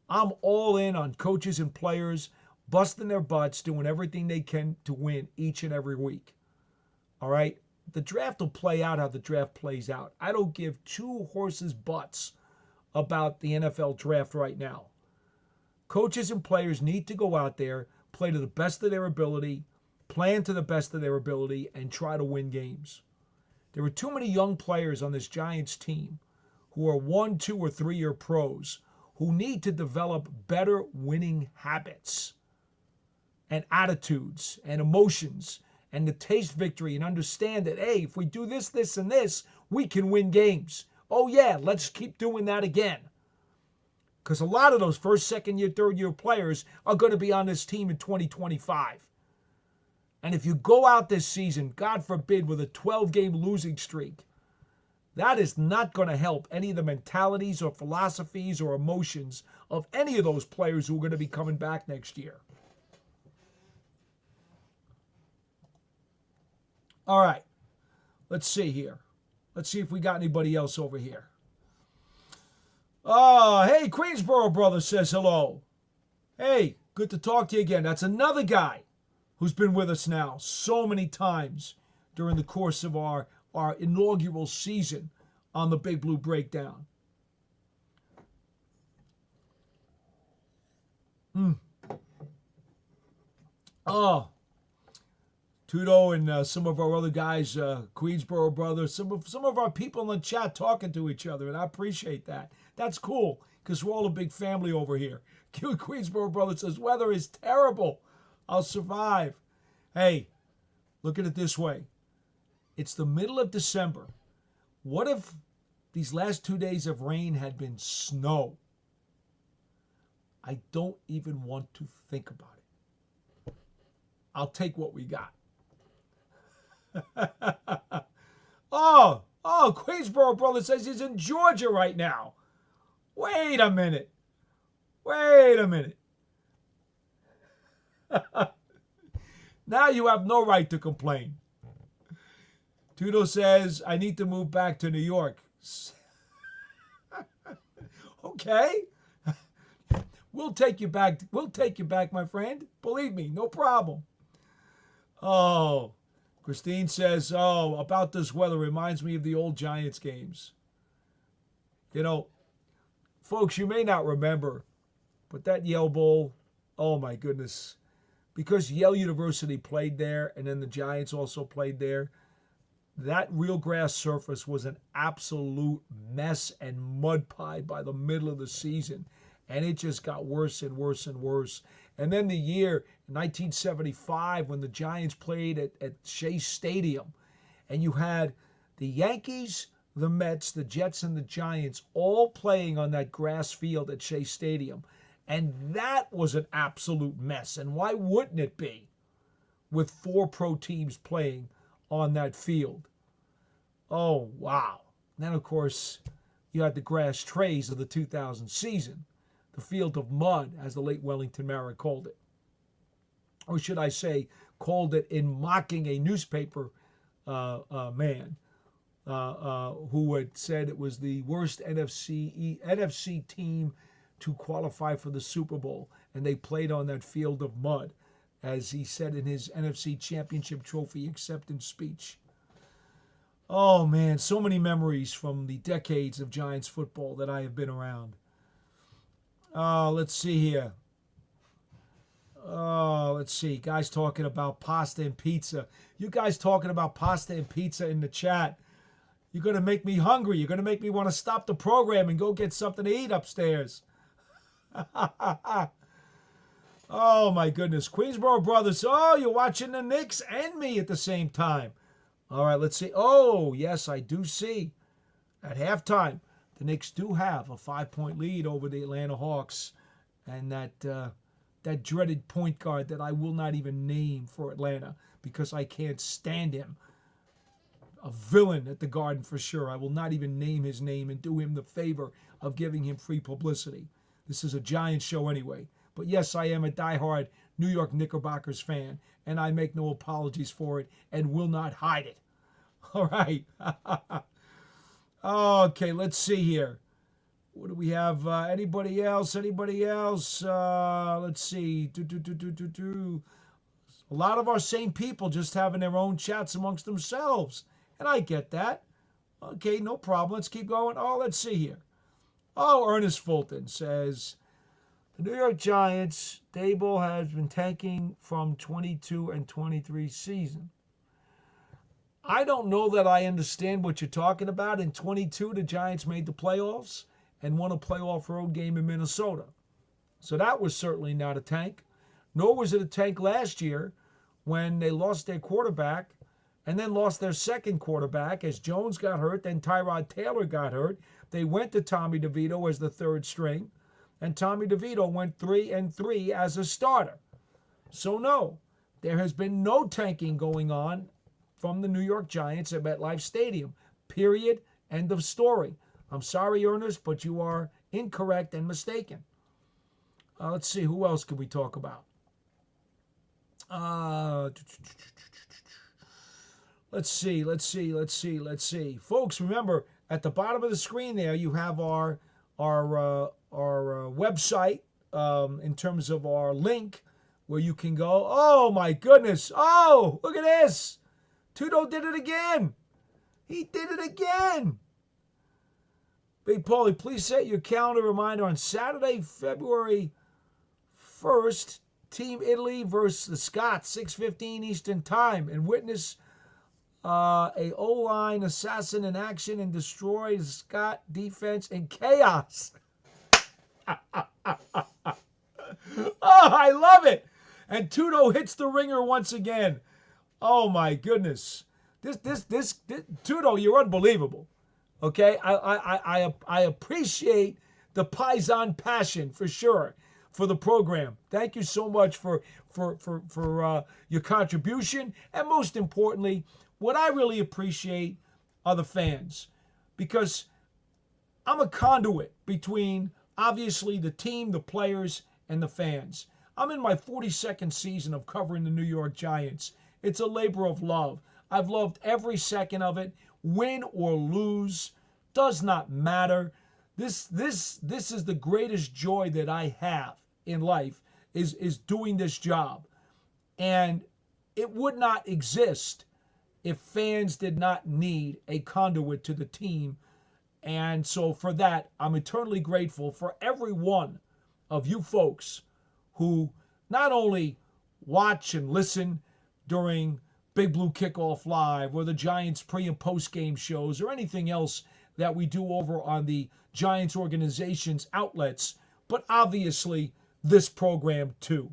I'm all in on coaches and players busting their butts, doing everything they can to win each and every week. All right? The draft will play out how the draft plays out. I don't give two horses' butts about the NFL draft right now. Coaches and players need to go out there, play to the best of their ability, plan to the best of their ability, and try to win games. There are too many young players on this Giants team who are 1, 2, or 3-year pros who need to develop better winning habits and attitudes and emotions and to taste victory and understand that, hey, if we do this, this, and this, we can win games. Oh, yeah, let's keep doing that again. Because a lot of those first, second year, third year players are going to be on this team in 2025. And if you go out this season, God forbid, with a 12-game losing streak, that is not going to help any of the mentalities or philosophies or emotions of any of those players who are going to be coming back next year. All right, let's see here. Let's see if we got anybody else over here. Oh, hey, Queensboro brother says hello. Hey, good to talk to you again. That's another guy who's been with us now so many times during the course of our inaugural season on the Big Blue Breakdown. Oh, Tudo and some of our other guys, Queensboro brothers, some of our people in the chat talking to each other, and I appreciate that. That's cool, because we're all a big family over here. Queensboro brother says, weather is terrible. I'll survive. Hey, look at it this way. It's the middle of December. What if these last 2 days of rain had been snow? I don't even want to think about it. I'll take what we got. Oh, Queensboro brother says he's in Georgia right now. Wait a minute. Now you have no right to complain. Tudo says, I need to move back to New York. Okay. We'll take you back. My friend. Believe me, no problem. Oh, Christine says, about this weather reminds me of the old Giants games. You know, folks, you may not remember, but that Yale Bowl, oh my goodness. Because Yale University played there and then the Giants also played there, that real grass surface was an absolute mess and mud pie by the middle of the season. And it just got worse and worse and worse. And then the year 1975 when the Giants played at Shea Stadium, and you had the Yankees, the Mets, the Jets, and the Giants all playing on that grass field at Shea Stadium. And that was an absolute mess. And why wouldn't it be with 4 pro teams playing on that field? Oh, wow. And then, of course, you had the grass trays of the 2000 season. The field of mud, as the late Wellington Mara called it. Or should I say, called it in mocking a newspaper man who had said it was the worst NFC team to qualify for the Super Bowl. And they played on that field of mud, as he said in his NFC Championship Trophy acceptance speech. Oh, man, so many memories from the decades of Giants football that I have been around. Let's see here. Let's see. Guys talking about pasta and pizza. You guys talking about pasta and pizza in the chat. You're going to make me hungry. You're going to make me want to stop the program and go get something to eat upstairs. Oh, my goodness. Queensboro brothers. Oh, you're watching the Knicks and me at the same time. All right, let's see. Oh, yes, I do see. At halftime, the Knicks do have a 5-point lead over the Atlanta Hawks. And that dreaded point guard that I will not even name for Atlanta because I can't stand him. A villain at the Garden for sure. I will not even name his name and do him the favor of giving him free publicity. This is a Giants show anyway. But yes, I am a diehard New York Knickerbockers fan, and I make no apologies for it and will not hide it. All right. Okay, let's see here. What do we have? Anybody else? Let's see. A lot of our same people just having their own chats amongst themselves. And I get that. Okay, no problem. Let's keep going. Oh, let's see here. Oh, Ernest Fulton says, the New York Giants, Daboll has been tanking from 22 and 23 season. I don't know that I understand what you're talking about. In 22, the Giants made the playoffs and won a playoff road game in Minnesota. So that was certainly not a tank. Nor was it a tank last year when they lost their quarterback and then lost their second quarterback as Jones got hurt, then Tyrod Taylor got hurt. They went to Tommy DeVito as the third string, and Tommy DeVito went 3-3 as a starter. So no, there has been no tanking going on from the New York Giants at MetLife Stadium. Period. End of story. I'm sorry, Ernest, but you are incorrect and mistaken. Let's see, who else can we talk about? Let's see. Folks, remember, at the bottom of the screen there, you have our website in terms of our link where you can go. Oh, my goodness. Oh, look at this. Tudo did it again. He did it again. Big Paulie, please set your calendar reminder on Saturday, February 1st, Team Italy versus the Scots, 6:15 Eastern Time, and witness a O-line assassin in action and destroy the Scot defense in chaos. Oh, I love it. And Tudo hits the ringer once again. Oh, my goodness. This Tudo, you're unbelievable. Okay? I appreciate the Paisan passion for sure for the program. Thank you so much for your contribution. And most importantly, what I really appreciate are the fans, because I'm a conduit between, obviously, the team, the players, and the fans. I'm in my 42nd season of covering the New York Giants. It's a labor of love. I've loved every second of it. Win or lose, does not matter. This is the greatest joy that I have in life, is doing this job. And it would not exist if fans did not need a conduit to the team. And so for that, I'm eternally grateful for every one of you folks who not only watch and listen during Big Blue Kickoff Live or the Giants pre- and post-game shows or anything else that we do over on the Giants organization's outlets, but obviously this program too.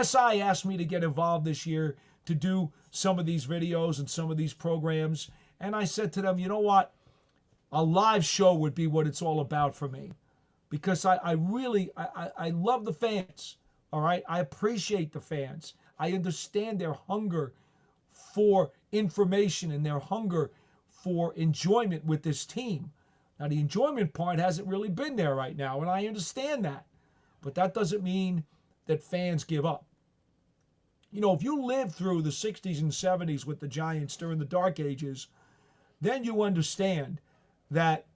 SI asked me to get involved this year to do some of these videos and some of these programs, and I said to them, you know what? A live show would be what it's all about for me, because I really love the fans, all right? I appreciate the fans. I understand their hunger for information and their hunger for enjoyment with this team. Now, the enjoyment part hasn't really been there right now, and I understand that. But that doesn't mean that fans give up. You know, if you lived through the 60s and 70s with the Giants during the dark ages, then you understand that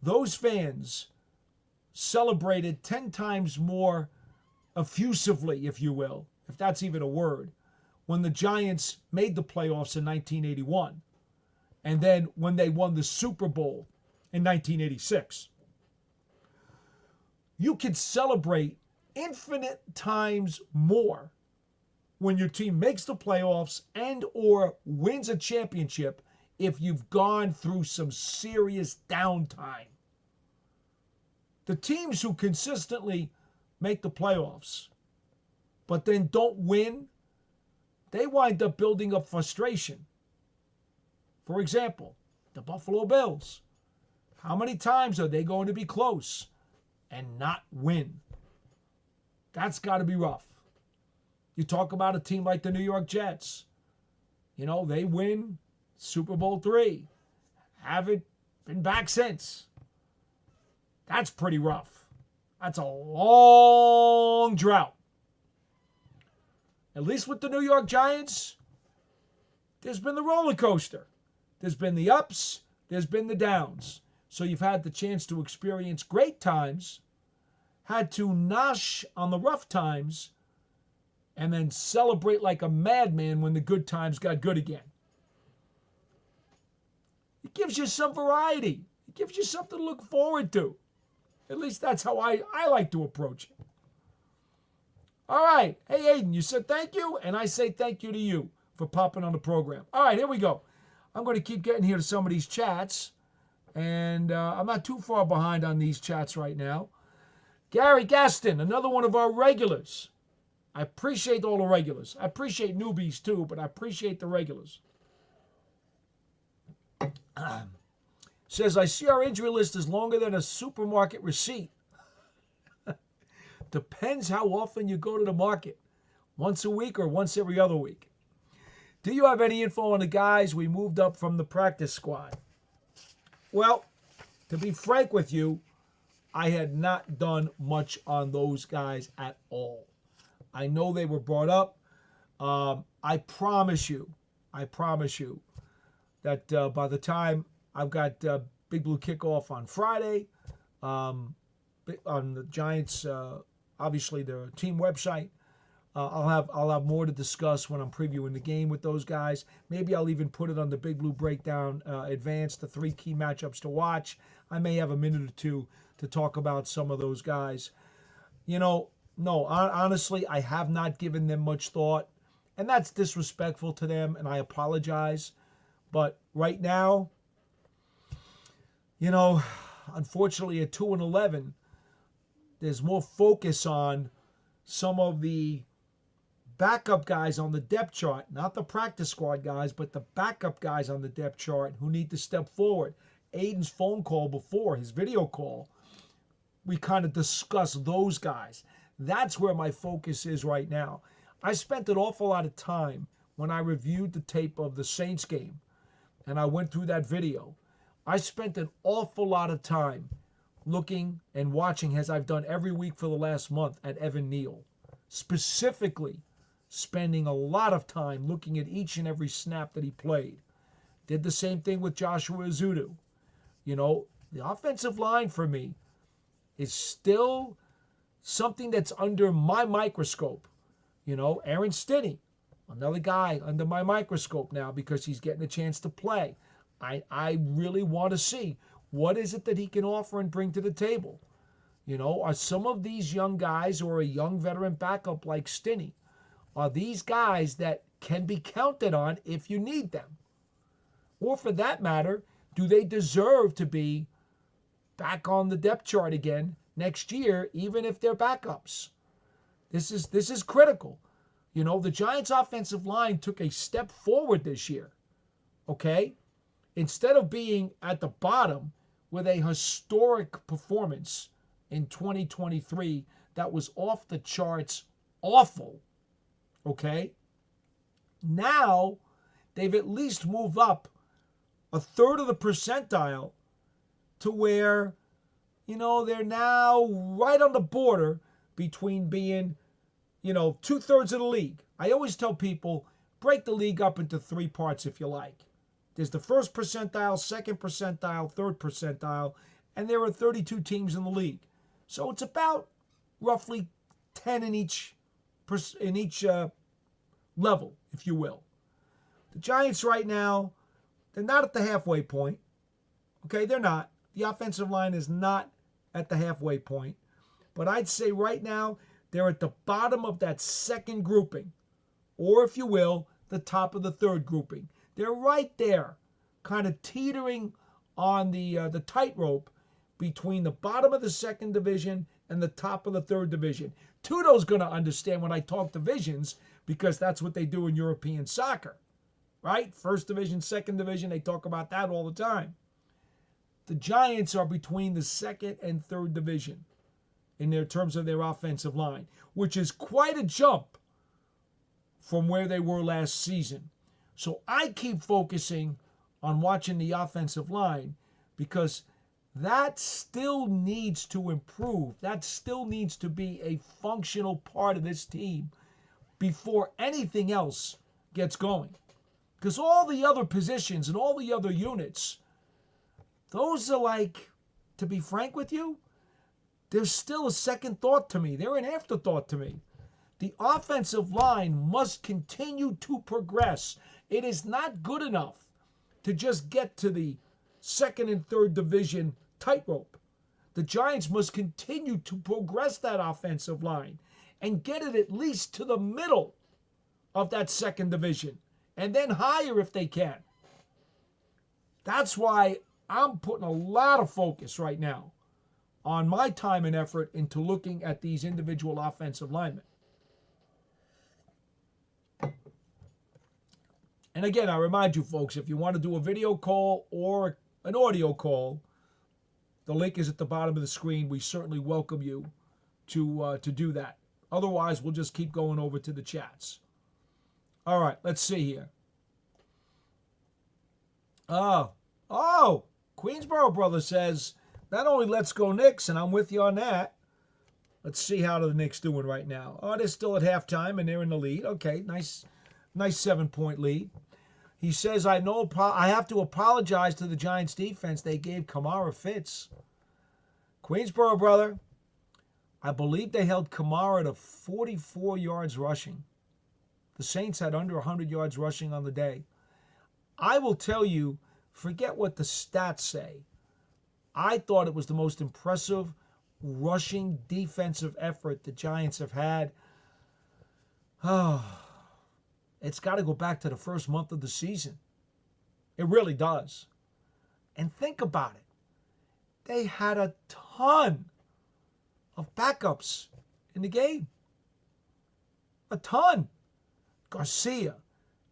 those fans celebrated 10 times more effusively, if you will, if that's even a word, when the Giants made the playoffs in 1981, and then when they won the Super Bowl in 1986. You could celebrate infinite times more when your team makes the playoffs and or wins a championship if you've gone through some serious downtime. The teams who consistently make the playoffs but then don't win, they wind up building up frustration. For example, the Buffalo Bills. How many times are they going to be close and not win? That's got to be rough. You talk about a team like the New York Jets. You know, they win Super Bowl III. Haven't been back since. That's pretty rough. That's a long drought. At least with the New York Giants, there's been the roller coaster. There's been the ups, there's been the downs. So you've had the chance to experience great times, had to nosh on the rough times, and then celebrate like a madman when the good times got good again. It gives you some variety. It gives you something to look forward to. At least that's how I like to approach it. All right. Hey, Aiden, you said thank you, and I say thank you to you for popping on the program. All right, here we go. I'm going to keep getting here to some of these chats, and I'm not too far behind on these chats right now. Gary Gaston, another one of our regulars. I appreciate all the regulars. I appreciate newbies too, but I appreciate the regulars. Says, I see our injury list is longer than a supermarket receipt. Depends how often you go to the market. Once a week or once every other week. Do you have any info on the guys we moved up from the practice squad? Well, to be frank with you, I had not done much on those guys at all. I know they were brought up. I promise you that by the time I've got Big Blue kickoff on Friday, on the Giants, obviously their team website, I'll have more to discuss when I'm previewing the game with those guys. Maybe I'll even put it on the Big Blue Breakdown advance, the 3 key matchups to watch. I may have a minute or two to talk about some of those guys. No, honestly, I have not given them much thought, and that's disrespectful to them, and I apologize. But right now, unfortunately at 2-11, there's more focus on some of the backup guys on the depth chart, not the practice squad guys, but the backup guys on the depth chart who need to step forward. Aiden's phone call before, his video call, we kind of discussed those guys. That's where my focus is right now. I spent an awful lot of time when I reviewed the tape of the Saints game, and I went through that video. I spent an awful lot of time looking and watching, as I've done every week for the last month, at Evan Neal. Specifically, spending a lot of time looking at each and every snap that he played. Did the same thing with Joshua Azudu. The offensive line for me is still something that's under my microscope. Aaron Stinney, another guy under my microscope now because he's getting a chance to play. I really want to see what is it that he can offer and bring to the table. Are some of these young guys or a young veteran backup like Stinney, are these guys that can be counted on if you need them? Or for that matter, do they deserve to be back on the depth chart again next year, even if they're backups? This is critical. The Giants' offensive line took a step forward this year, okay? Instead of being at the bottom with a historic performance in 2023 that was off the charts awful, okay? Now, they've at least moved up a third of the percentile to where, they're now right on the border between being, 2/3 of the league. I always tell people, break the league up into 3 parts if you like. There's the first percentile, second percentile, third percentile, and there are 32 teams in the league. So it's about roughly 10 in each level, if you will. The Giants right now, they're not at the halfway point. Okay, they're not. The offensive line is not at the halfway point. But I'd say right now, they're at the bottom of that second grouping. Or, if you will, the top of the third grouping. They're right there, kind of teetering on the tightrope between the bottom of the second division and the top of the third division. Tudo's going to understand when I talk divisions because that's what they do in European soccer, right? First division, second division, they talk about that all the time. The Giants are between the second and third division in their terms of their offensive line, which is quite a jump from where they were last season. So I keep focusing on watching the offensive line because that still needs to improve. That still needs to be a functional part of this team before anything else gets going. Because all the other positions and all the other units, those are like, to be frank with you, they're still a second thought to me. They're an afterthought to me. The offensive line must continue to progress. It is not good enough to just get to the second and third division tightrope. The Giants must continue to progress that offensive line and get it at least to the middle of that second division and then higher if they can. That's why I'm putting a lot of focus right now on my time and effort into looking at these individual offensive linemen. And again, I remind you folks, if you want to do a video call or an audio call, the link is at the bottom of the screen. We certainly welcome you to do that. Otherwise, we'll just keep going over to the chats. All right, let's see here. Queensboro brother says, not only let's go Knicks, and I'm with you on that. Let's see how the Knicks doing right now. Oh, they're still at halftime, and they're in the lead. Okay, nice 7-point lead. He says, I have to apologize to the Giants defense. They gave Kamara fits. Queensboro brother, I believe they held Kamara to 44 yards rushing. The Saints had under 100 yards rushing on the day. I will tell you, forget what the stats say. I thought it was the most impressive rushing defensive effort the Giants have had. It's got to go back to the first month of the season. It really does. And think about it. They had a ton of backups in the game. A ton. Garcia,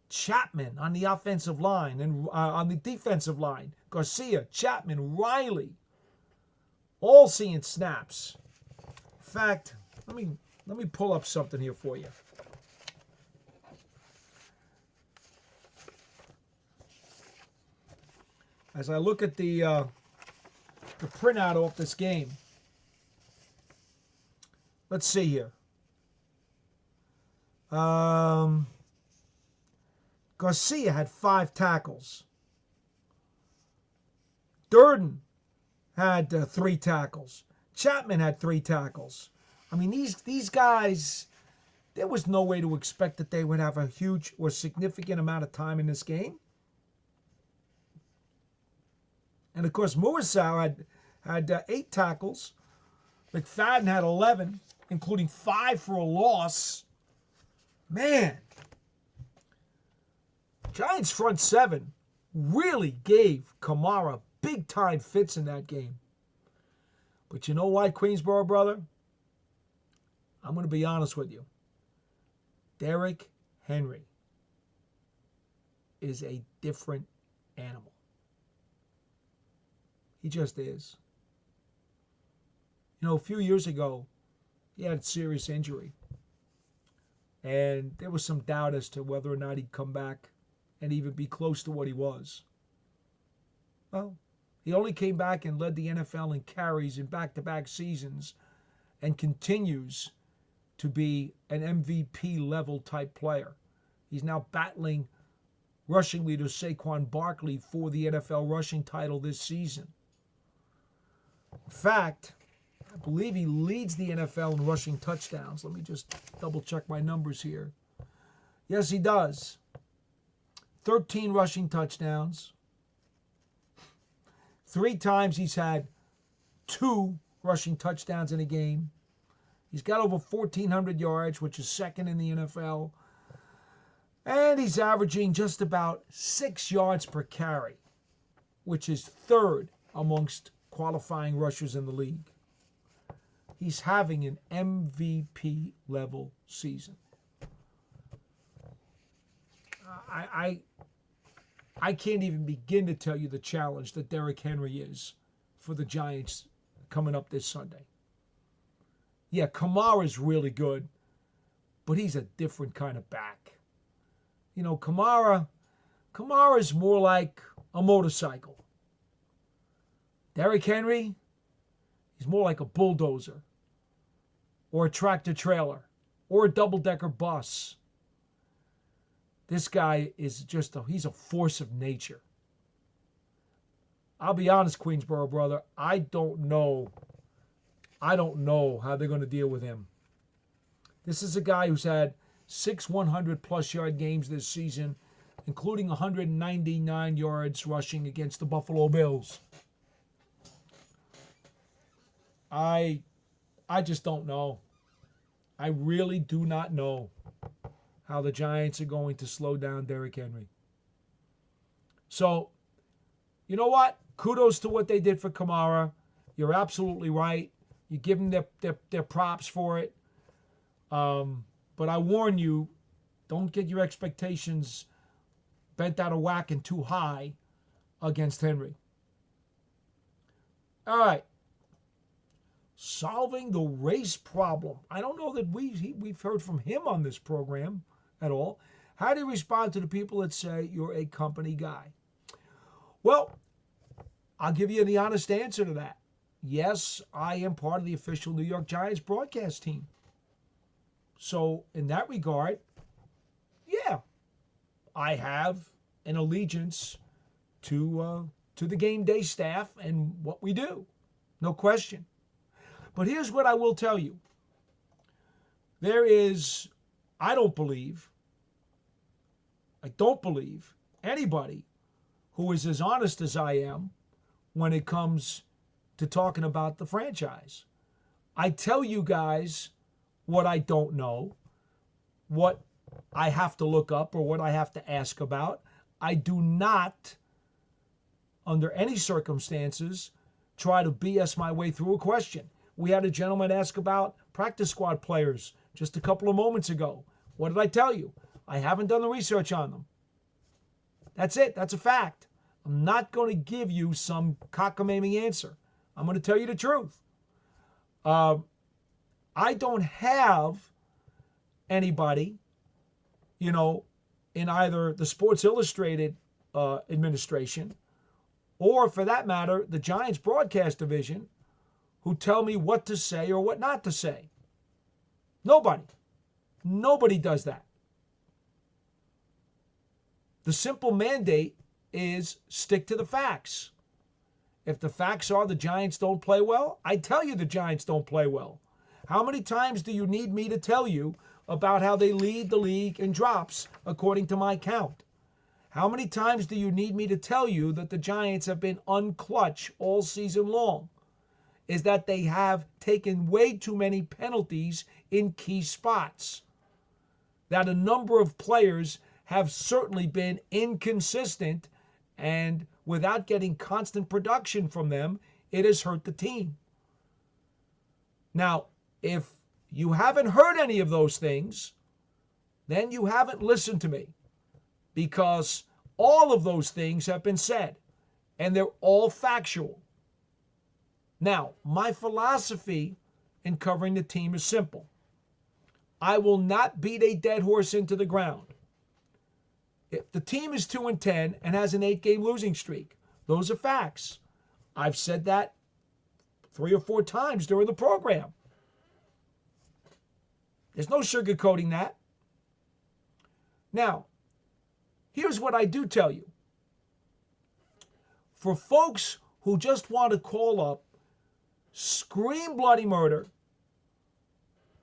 Chapman on the offensive line and on the defensive line. Garcia, Chapman, Riley, all seeing snaps. In fact, let me pull up something here for you. As I look at the printout off this game, let's see here. Garcia had 5 tackles. Durden had 3 tackles. Chapman had 3 tackles. I mean, these guys, there was no way to expect that they would have a huge or significant amount of time in this game. And of course, Mursau had 8 tackles. McFadden had 11, including 5 for a loss. Man, Giants front 7 really gave Kamara big-time fits in that game. But you know why, Queensboro brother? I'm going to be honest with you. Derrick Henry is a different animal. He just is. You know, a few years ago, he had a serious injury. And there was some doubt as to whether or not he'd come back and even be close to what he was. Well, he only came back and led the NFL in carries in back-to-back seasons and continues to be an MVP level type player. He's now battling rushing leader Saquon Barkley for the NFL rushing title this season. In fact, I believe he leads the NFL in rushing touchdowns. Let me just double check my numbers here. Yes, he does. 13 rushing touchdowns. 3 times he's had 2 rushing touchdowns in a game. He's got over 1,400 yards, which is second in the NFL. And he's averaging just about 6 yards per carry, which is third amongst qualifying rushers in the league. He's having an MVP level season. I can't even begin to tell you the challenge that Derrick Henry is for the Giants coming up this Sunday. Yeah, Kamara's really good, but he's a different kind of back. You know, Kamara's more like a motorcycle. Derrick Henry, he's more like a bulldozer or a tractor trailer or a double-decker bus. This guy is he's a force of nature. I'll be honest, Queensboro brother, I don't know how they're going to deal with him. This is a guy who's had 6 100-plus yard games this season, including 199 yards rushing against the Buffalo Bills. I just don't know. I really do not know how the Giants are going to slow down Derrick Henry. So, you know what? Kudos to what they did for Kamara. You're absolutely right. You give them their props for it. But I warn you, don't get your expectations bent out of whack and too high against Henry. All right. Solving the race problem. I don't know that we've heard from him on this program at all. How do you respond to the people that say you're a company guy? Well, I'll give you the honest answer to that. Yes, I am part of the official New York Giants broadcast team. So in that regard, yeah, I have an allegiance to the game day staff and what we do. No question. But here's what I will tell you. I don't believe anybody who is as honest as I am when it comes to talking about the franchise. I tell you guys what I don't know, what I have to look up or what I have to ask about. I do not, under any circumstances, try to BS my way through a question. We had a gentleman ask about practice squad players just a couple of moments ago. What did I tell you? I haven't done the research on them. That's it. That's a fact. I'm not going to give you some cockamamie answer. I'm going to tell you the truth. I don't have anybody, in either the Sports Illustrated administration or, for that matter, the Giants broadcast division who tell me what to say or what not to say. Nobody. Nobody does that. The simple mandate is stick to the facts. If the facts are the Giants don't play well, I tell you the Giants don't play well. How many times do you need me to tell you about how they lead the league in drops according to my count? How many times do you need me to tell you that the Giants have been unclutch all season long? Is that they have taken way too many penalties in key spots. That a number of players have certainly been inconsistent, and without getting constant production from them, it has hurt the team. Now, if you haven't heard any of those things, then you haven't listened to me, because all of those things have been said, and they're all factual. Now, my philosophy in covering the team is simple. I will not beat a dead horse into the ground. If the team is 2-10 and has an 8-game losing streak, those are facts. I've said that 3 or 4 times during the program. There's no sugarcoating that. Now, here's what I do tell you. For folks who just want to call up, scream bloody murder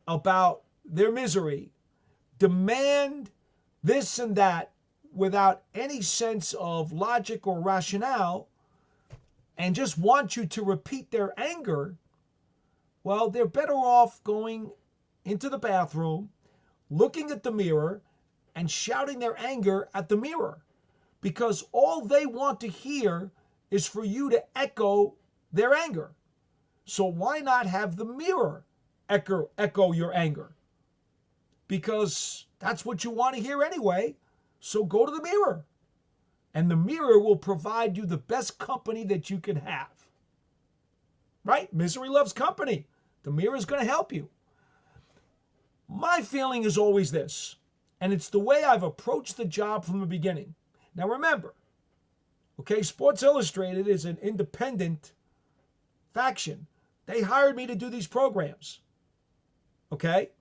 about their misery, demand this and that without any sense of logic or rationale, and just want you to repeat their anger, well, they're better off going into the bathroom, looking at the mirror, and shouting their anger at the mirror. Because all they want to hear is for you to echo their anger. So why not have the mirror echo your anger? Because that's what you want to hear anyway. So go to the mirror. And the mirror will provide you the best company that you can have. Right? Misery loves company. The mirror is going to help you. My feeling is always this, and it's the way I've approached the job from the beginning. Now remember, okay, Sports Illustrated is an independent faction. They hired me to do these programs. Okay?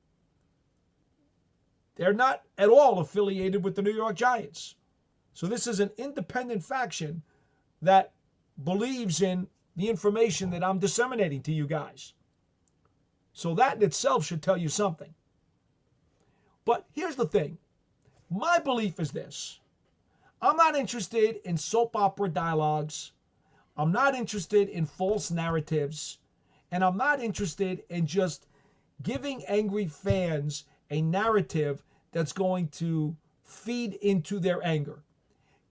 They're not at all affiliated with the New York Giants. So this is an independent faction that believes in the information that I'm disseminating to you guys. So that in itself should tell you something. But here's the thing. My belief is this. I'm not interested in soap opera dialogues. I'm not interested in false narratives. And I'm not interested in just giving angry fans a narrative that's going to feed into their anger.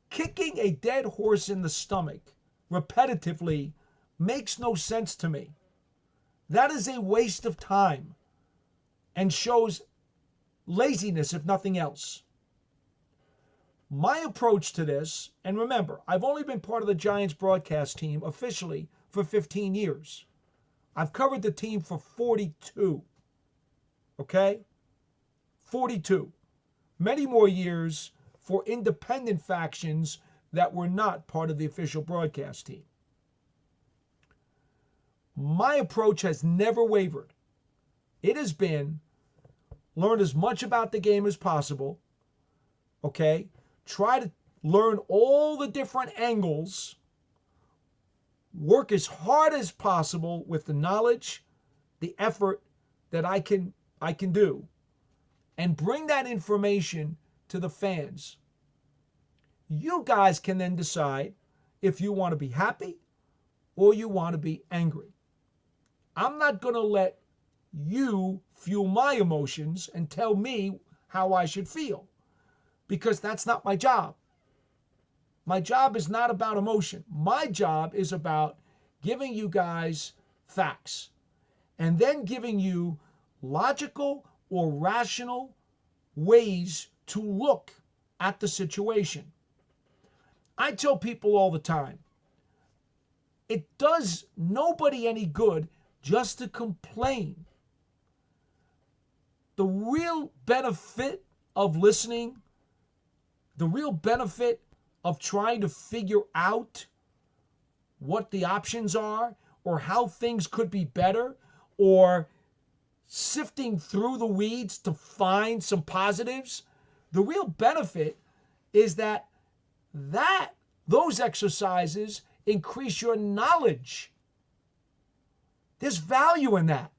Kicking a dead horse in the stomach repetitively makes no sense to me. That is a waste of time and shows laziness, if nothing else. My approach to this, and remember, I've only been part of the Giants broadcast team officially for 15 years. I've covered the team for 42. Okay? 42. Many more years for independent factions that were not part of the official broadcast team. My approach has never wavered. It has been learn as much about the game as possible. Okay? Try to learn all the different angles. Work as hard as possible with the knowledge, the effort that I can do, and bring that information to the fans. You guys can then decide if you want to be happy or you want to be angry. I'm not going to let you fuel my emotions and tell me how I should feel, because that's not my job. My job is not about emotion. My job is about giving you guys facts and then giving you logical or rational ways to look at the situation. I tell people all the time, it does nobody any good just to complain. The real benefit of listening, the real benefit of trying to figure out what the options are or how things could be better, or sifting through the weeds to find some positives, the real benefit is that those exercises increase your knowledge. There's value in that,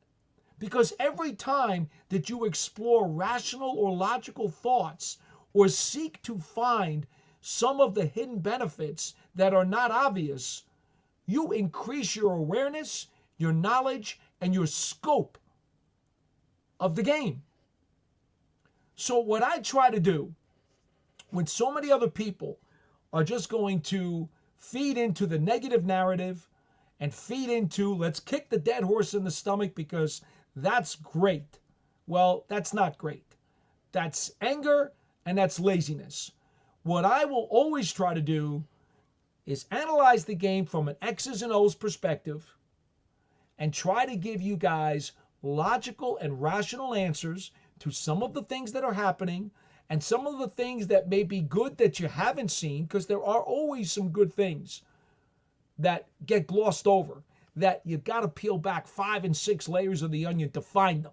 because every time that you explore rational or logical thoughts or seek to find some of the hidden benefits that are not obvious, you increase your awareness, your knowledge, and your scope of the game. So what I try to do when so many other people are just going to feed into the negative narrative and feed into, let's kick the dead horse in the stomach because that's great. Well, that's not great. That's anger and that's laziness. What I will always try to do is analyze the game from an X's and O's perspective and try to give you guys logical and rational answers to some of the things that are happening and some of the things that may be good that you haven't seen, because there are always some good things that get glossed over, that you've got to peel back 5 and 6 layers of the onion to find them.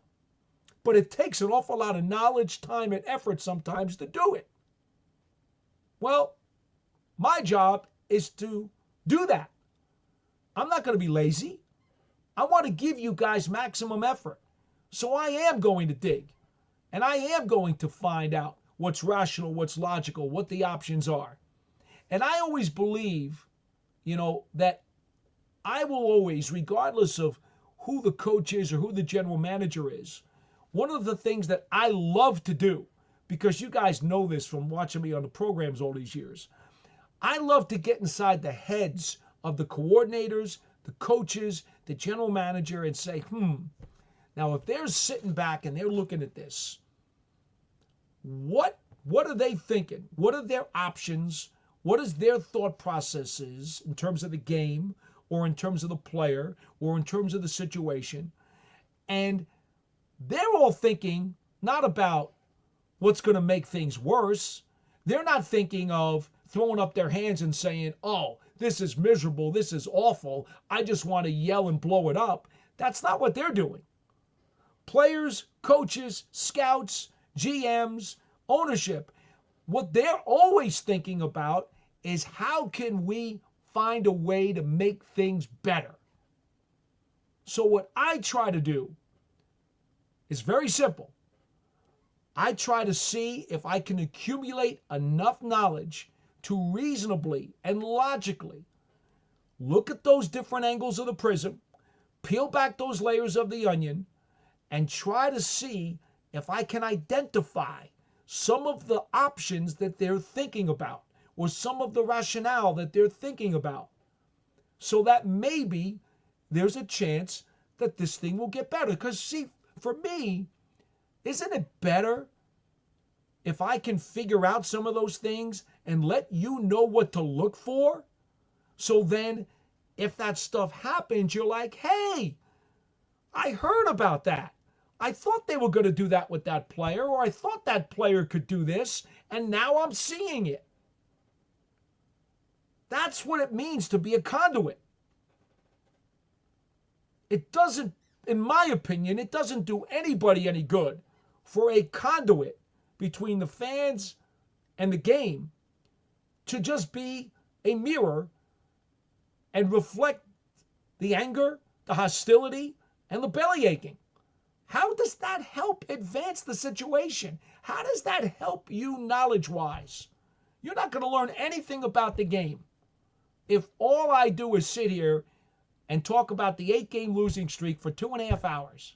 But it takes an awful lot of knowledge, time, and effort sometimes to do it. Well, my job is to do that. I'm not going to be lazy. I want to give you guys maximum effort. So I am going to dig. And I am going to find out what's rational, what's logical, what the options are. And I always believe, that I will always, regardless of who the coach is or who the general manager is, one of the things that I love to do, because you guys know this from watching me on the programs all these years, I love to get inside the heads of the coordinators, the coaches, the general manager, and say, now if they're sitting back and they're looking at this, what are they thinking? What are their options? What is their thought processes in terms of the game, or in terms of the player, or in terms of the situation? And they're all thinking not about what's going to make things worse. They're not thinking of throwing up their hands and saying, oh, this is miserable, this is awful, I just want to yell and blow it up. That's not what they're doing. Players, coaches, scouts, GMs, ownership, what they're always thinking about is how can we find a way to make things better? So what I try to do is very simple. I try to see if I can accumulate enough knowledge to reasonably and logically look at those different angles of the prism, peel back those layers of the onion, and try to see if I can identify some of the options that they're thinking about, or some of the rationale that they're thinking about, so that maybe there's a chance that this thing will get better. Because see, for me, isn't it better if I can figure out some of those things and let you know what to look for, so then if that stuff happens, you're like, hey, I heard about that. I thought they were going to do that with that player, or I thought that player could do this, and now I'm seeing it. That's what it means to be a conduit. It doesn't, in my opinion, it doesn't do anybody any good for a conduit between the fans and the game to just be a mirror and reflect the anger, the hostility, and the belly aching. How does that help advance the situation? How does that help you knowledge-wise? You're not going to learn anything about the game if all I do is sit here and talk about the 8-game losing streak for 2.5 hours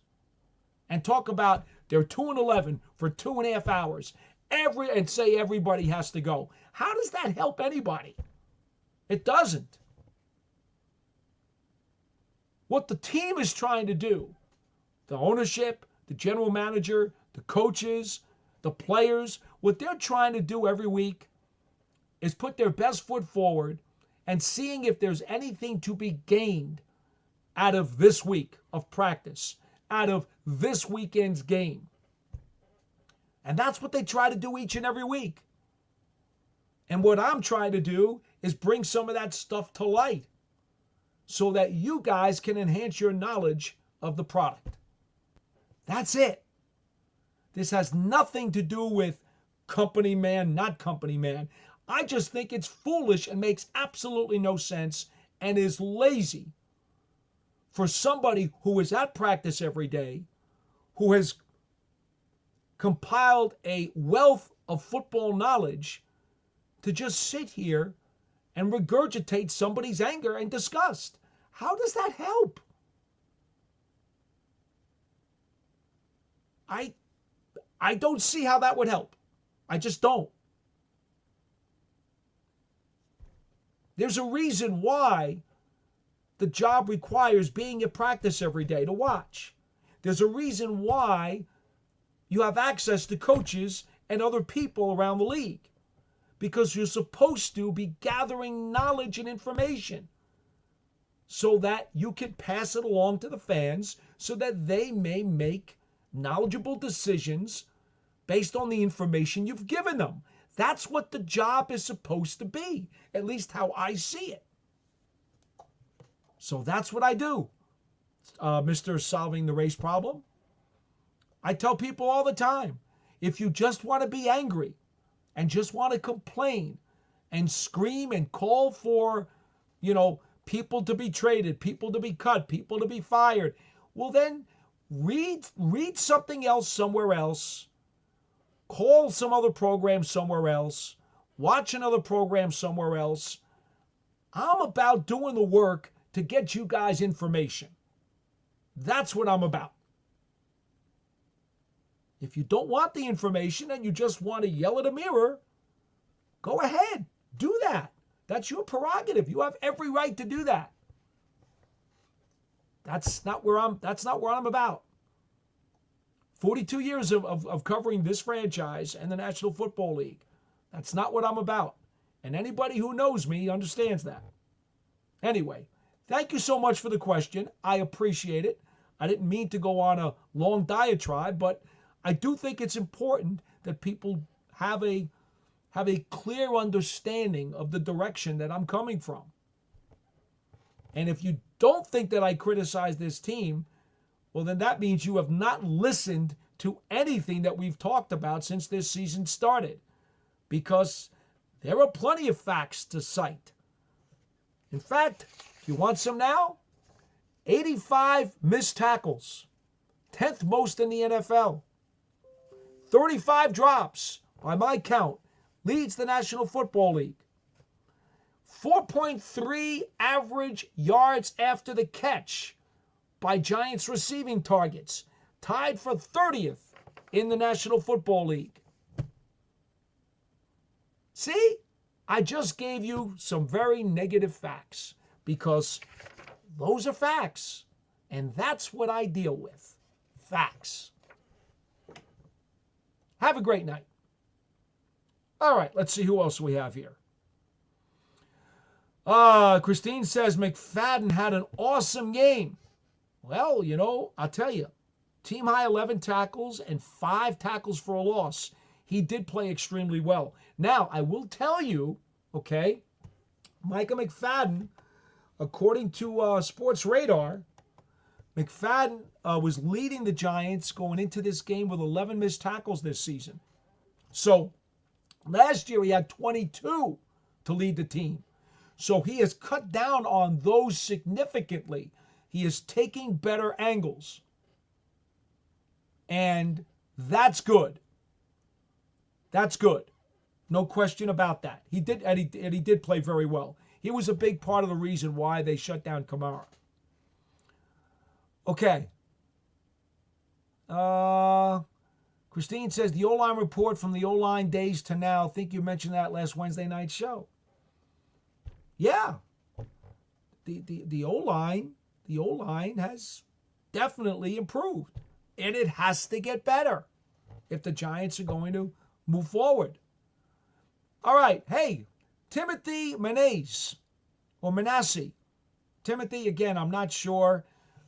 and talk about they're 2-11 for 2.5 hours and say everybody has to go. How does that help anybody? It doesn't. What the team is trying to do, the ownership, the general manager, the coaches, the players, what they're trying to do every week is put their best foot forward and seeing if there's anything to be gained out of this week of practice, out of this weekend's game. And that's what they try to do each and every week. And what I'm trying to do is bring some of that stuff to light so that you guys can enhance your knowledge of the product. That's it. This has nothing to do with company man, not company man. I just think it's foolish and makes absolutely no sense and is lazy for somebody who is at practice every day, who has compiled a wealth of football knowledge, to just sit here and regurgitate somebody's anger and disgust. How does that help? I don't see how that would help. I just don't. There's a reason why the job requires being at practice every day to watch. There's a reason why you have access to coaches and other people around the league, because you're supposed to be gathering knowledge and information so that you can pass it along to the fans so that they may make knowledgeable decisions based on the information you've given them. That's what the job is supposed to be, at least how I see it. So that's what I do, Mr. Solving the Race Problem. I tell people all the time, if you just want to be angry and just want to complain and scream and call for, people to be traded, people to be cut, people to be fired, well then read something else somewhere else, call some other program somewhere else, watch another program somewhere else. I'm about doing the work to get you guys information. That's what I'm about. If you don't want the information and you just want to yell at a mirror, go ahead, do that. That's your prerogative. You have every right to do that. That's not where I'm about. 42 years of covering this franchise and the National Football League. That's not what I'm about. And anybody who knows me understands that. Anyway, thank you so much for the question. I appreciate it. I didn't mean to go on a long diatribe, but I do think it's important that people have a clear understanding of the direction that I'm coming from. And if you don't think that I criticize this team, well, then that means you have not listened to anything that we've talked about since this season started, because there are plenty of facts to cite. In fact, if you want some now, 85 missed tackles, 10th most in the NFL. 35 drops, by my count, leads the National Football League. 4.3 average yards after the catch by Giants receiving targets, tied for 30th in the National Football League. See, I just gave you some very negative facts because those are facts, and that's what I deal with. Facts. Have a great night. All right, let's see who else we have here. Christine says McFadden had an awesome game. Well, I'll tell you, team high 11 tackles and 5 tackles for a loss. He did play extremely well. Now, I will tell you, okay, Micah McFadden, according to Sports Radar, McFadden was leading the Giants going into this game with 11 missed tackles this season. So last year he had 22 to lead the team. So he has cut down on those significantly. He is taking better angles. And that's good. That's good. No question about that. He did play very well. He was a big part of the reason why they shut down Kamara. Okay. Christine says the O-line report from the O-line days to now. I think you mentioned that last Wednesday night show. Yeah. The O-line has definitely improved. And it has to get better if the Giants are going to move forward. All right. Hey, Timothy Manasseh. Timothy, again, I'm not sure.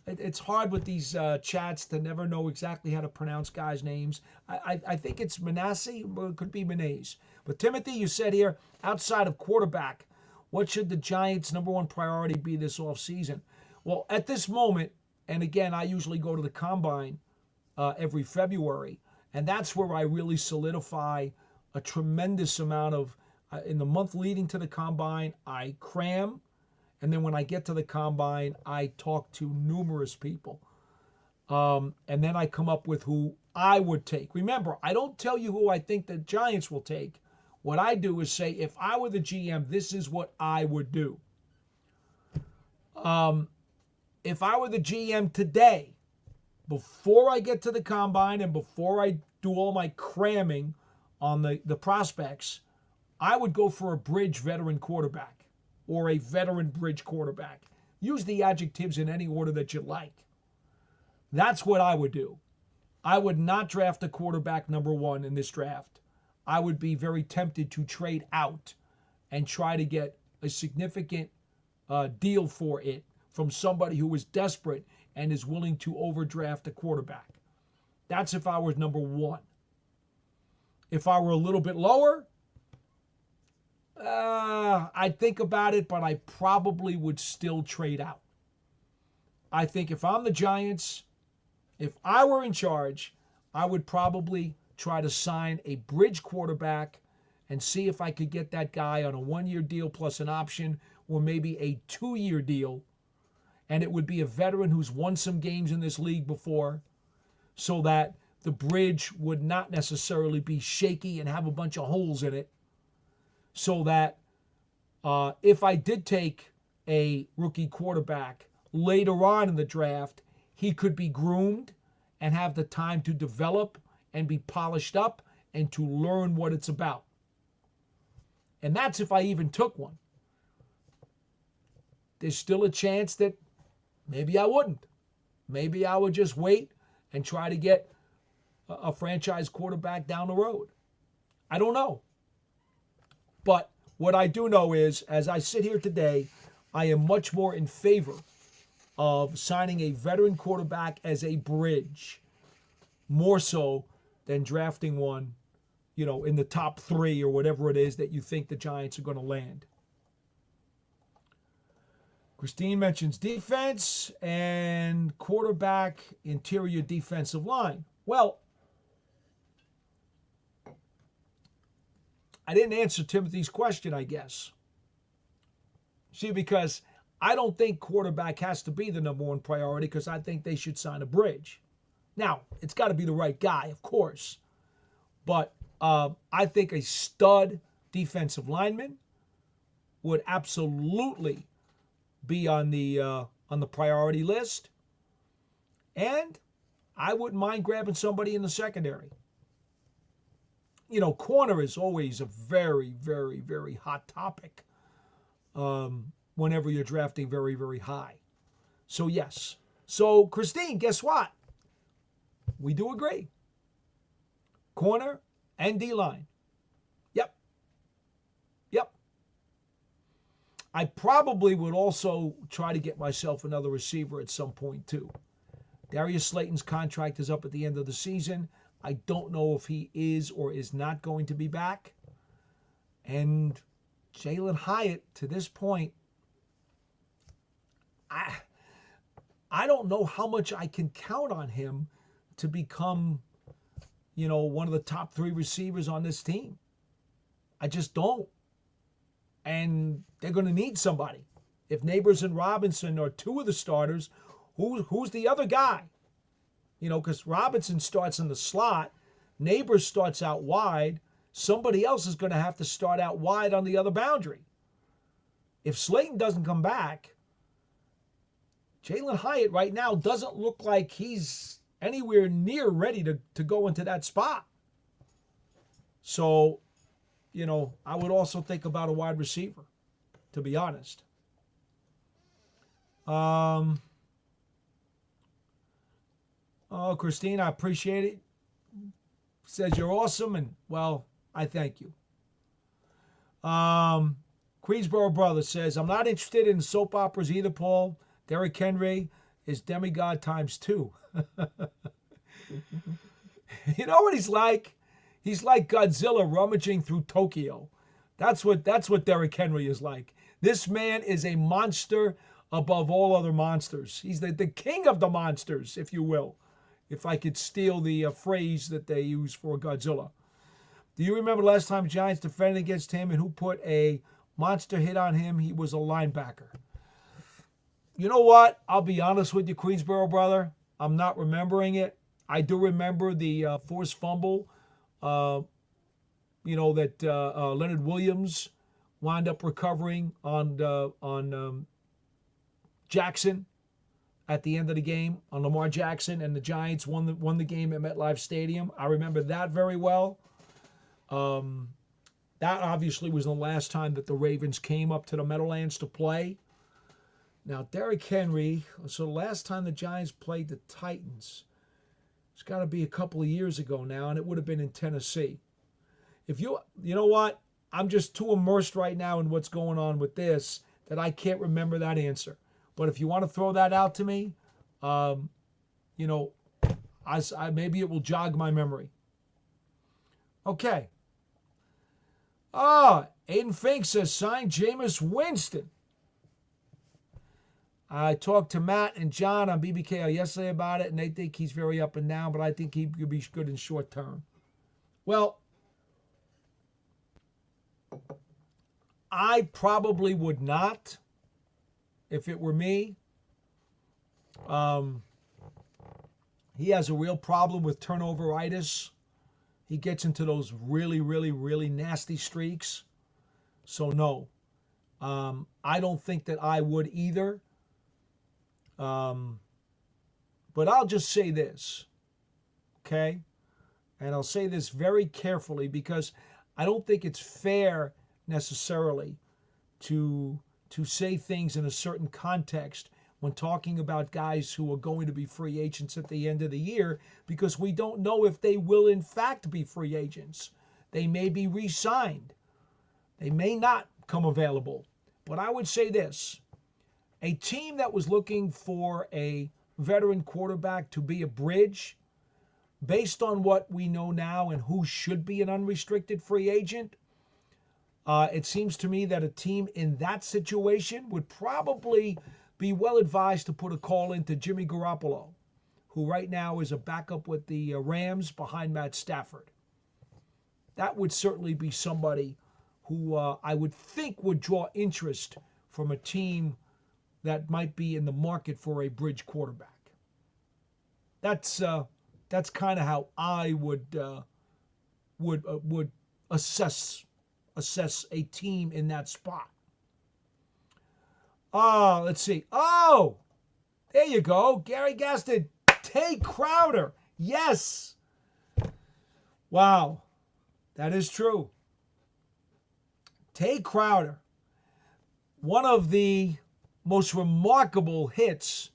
It's hard with these chats to never know exactly how to pronounce guys' names. I think it's Manasseh, but it could be Manasseh. But Timothy, you said here, outside of quarterback, what should the Giants' number one priority be this offseason? Well, at this moment, and again, I usually go to the Combine every February, and that's where I really solidify a tremendous amount of, in the month leading to the Combine, I cram. And then when I get to the Combine, I talk to numerous people. And then I come up with who I would take. Remember, I don't tell you who I think the Giants will take. What I do is say, if I were the GM, this is what I would do. If I were the GM today, before I get to the Combine and before I do all my cramming on the prospects, I would go for a bridge veteran quarterback. Or a veteran bridge quarterback. Use the adjectives in any order that you like. That's what I would do. I would not draft a quarterback number one in this draft. I would be very tempted to trade out and try to get a significant deal for it from somebody who is desperate and is willing to overdraft a quarterback. That's if I was number one. If I were a little bit lower, I'd think about it, but I probably would still trade out. I think if I'm the Giants, if I were in charge, I would probably try to sign a bridge quarterback and see if I could get that guy on a 1-year deal plus an option, or maybe a 2-year deal. And it would be a veteran who's won some games in this league before, so that the bridge would not necessarily be shaky and have a bunch of holes in it. So that if I did take a rookie quarterback later on in the draft, he could be groomed and have the time to develop and be polished up and to learn what it's about. And that's if I even took one. There's still a chance that maybe I wouldn't. Maybe I would just wait and try to get a franchise quarterback down the road. I don't know. But what I do know is, as I sit here today, I am much more in favor of signing a veteran quarterback as a bridge, more so than drafting one, in the top 3 or whatever it is that you think the Giants are going to land. Christine mentions defense and quarterback, interior defensive line. Well, I didn't answer Timothy's question, I guess. See, because I don't think quarterback has to be the number one priority, because I think they should sign a bridge. Now, it's got to be the right guy, of course. But I think a stud defensive lineman would absolutely be on the priority list. And I wouldn't mind grabbing somebody in the secondary. Corner is always a very, very, very hot topic whenever you're drafting very, very high. So, yes. So, Christine, guess what? We do agree. Corner and D-line. Yep. I probably would also try to get myself another receiver at some point too. Darius Slayton's contract is up at the end of the season. I don't know if he is or is not going to be back. And Jalen Hyatt, to this point, I don't know how much I can count on him to become, one of the top 3 receivers on this team. I just don't. And they're going to need somebody. If Neighbors and Robinson are 2 of the starters, who's the other guy? Because Robinson starts in the slot, Neighbors starts out wide, somebody else is going to have to start out wide on the other boundary. If Slayton doesn't come back, Jalen Hyatt right now doesn't look like he's anywhere near ready to go into that spot. So, I would also think about a wide receiver, to be honest. Oh, Christine, I appreciate it. Says you're awesome, and, well, I thank you. Queensboro Brother says, I'm not interested in soap operas either, Paul. Derrick Henry is demigod times 2. You know what he's like? He's like Godzilla rummaging through Tokyo. That's what Derrick Henry is like. This man is a monster above all other monsters. He's the king of the monsters, if you will, if I could steal the phrase that they use for Godzilla. Do you remember last time Giants defended against him and who put a monster hit on him? He was a linebacker. You know what? I'll be honest with you, Queensboro Brother. I'm not remembering it. I do remember the forced fumble, that Leonard Williams wound up recovering on Jackson at the end of the game, on Lamar Jackson, and the Giants won the game at MetLife Stadium. I remember that very well. That obviously was the last time that the Ravens came up to the Meadowlands to play. Now, Derrick Henry, so the last time the Giants played the Titans, it's got to be a couple of years ago now, and it would have been in Tennessee. If you know what? I'm just too immersed right now in what's going on with this that I can't remember that answer. But if you want to throw that out to me, maybe it will jog my memory. Okay. Aiden Fink says, sign Jameis Winston. I talked to Matt and John on BBKL yesterday about it, and they think he's very up and down, but I think he could be good in short term. Well, I probably would not if it were me. He has a real problem with turnover-itis. He gets into those really, really, really nasty streaks. So, no. I don't think that I would either. But I'll just say this, okay? And I'll say this very carefully because I don't think it's fair necessarily to say things in a certain context when talking about guys who are going to be free agents at the end of the year, because we don't know if they will in fact be free agents. They may be re-signed. They may not come available. But I would say this. A team that was looking for a veteran quarterback to be a bridge, based on what we know now and who should be an unrestricted free agent, it seems to me that a team in that situation would probably be well advised to put a call into Jimmy Garoppolo, who right now is a backup with the Rams behind Matt Stafford. That would certainly be somebody who I would think would draw interest from a team that might be in the market for a bridge quarterback. That's kind of how I would assess a team in that spot. Let's see. Oh, there you go. Gary Gaston, Tay Crowder. Yes. Wow. That is true. Tay Crowder, one of the most remarkable hits,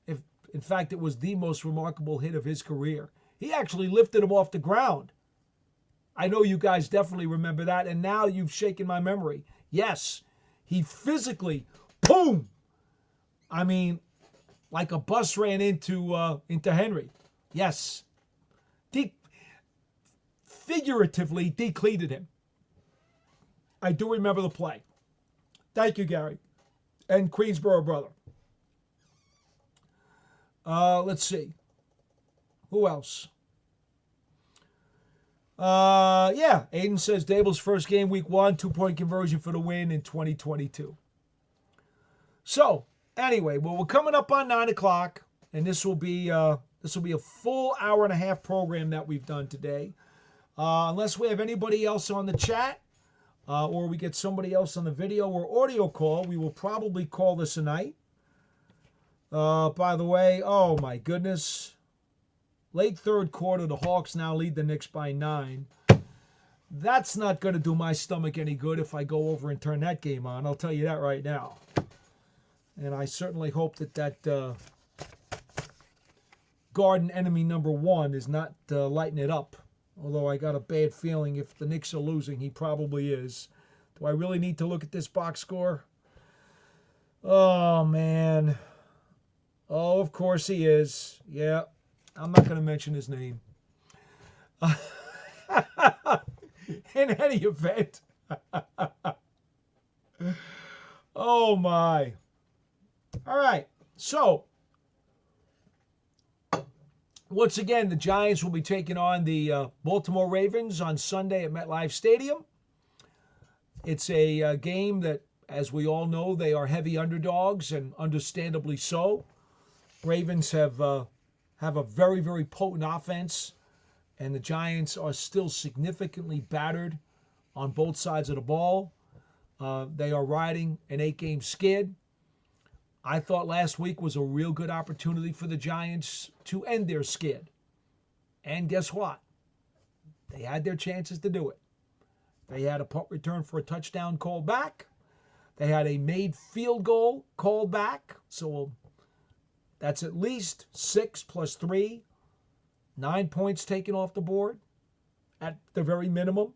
if in fact it was the most remarkable hit of his career. He actually lifted him off the ground. I know you guys definitely remember that, and now you've shaken my memory. Yes, He physically, boom! I mean, like a bus ran into Henry. Yes. Figuratively decleated him. I do remember the play. Thank you, Gary. And Queensboro brother. Let's see. Who else? Yeah, Aiden says Dable's first game week 1, 2-point conversion for the win in 2022. So, anyway, well, we're coming up on 9 o'clock, and this will be a full hour and a half program that we've done today. Unless we have anybody else on the chat, or we get somebody else on the video or audio call, we will probably call this a night. By the way, oh my goodness. Late third quarter, the Hawks now lead the Knicks by 9. That's not going to do my stomach any good if I go over and turn that game on. I'll tell you that right now. And I certainly hope that garden enemy number 1 is not lighting it up. Although I got a bad feeling if the Knicks are losing, he probably is. Do I really need to look at this box score? Oh, man. Oh, of course he is. Yeah. I'm not going to mention his name. In any event. Oh, my. All right. So, once again, the Giants will be taking on the Baltimore Ravens on Sunday at MetLife Stadium. It's a game that, as we all know, they are heavy underdogs, and understandably so. Ravens have a very, very potent offense, and the Giants are still significantly battered on both sides of the ball. They are riding an 8-game skid. I thought last week was a real good opportunity for the Giants to end their skid. And guess what? They had their chances to do it. They had a punt return for a touchdown called back. They had a made field goal called back. So that's at least 6 plus 3, 9 points taken off the board at the very minimum.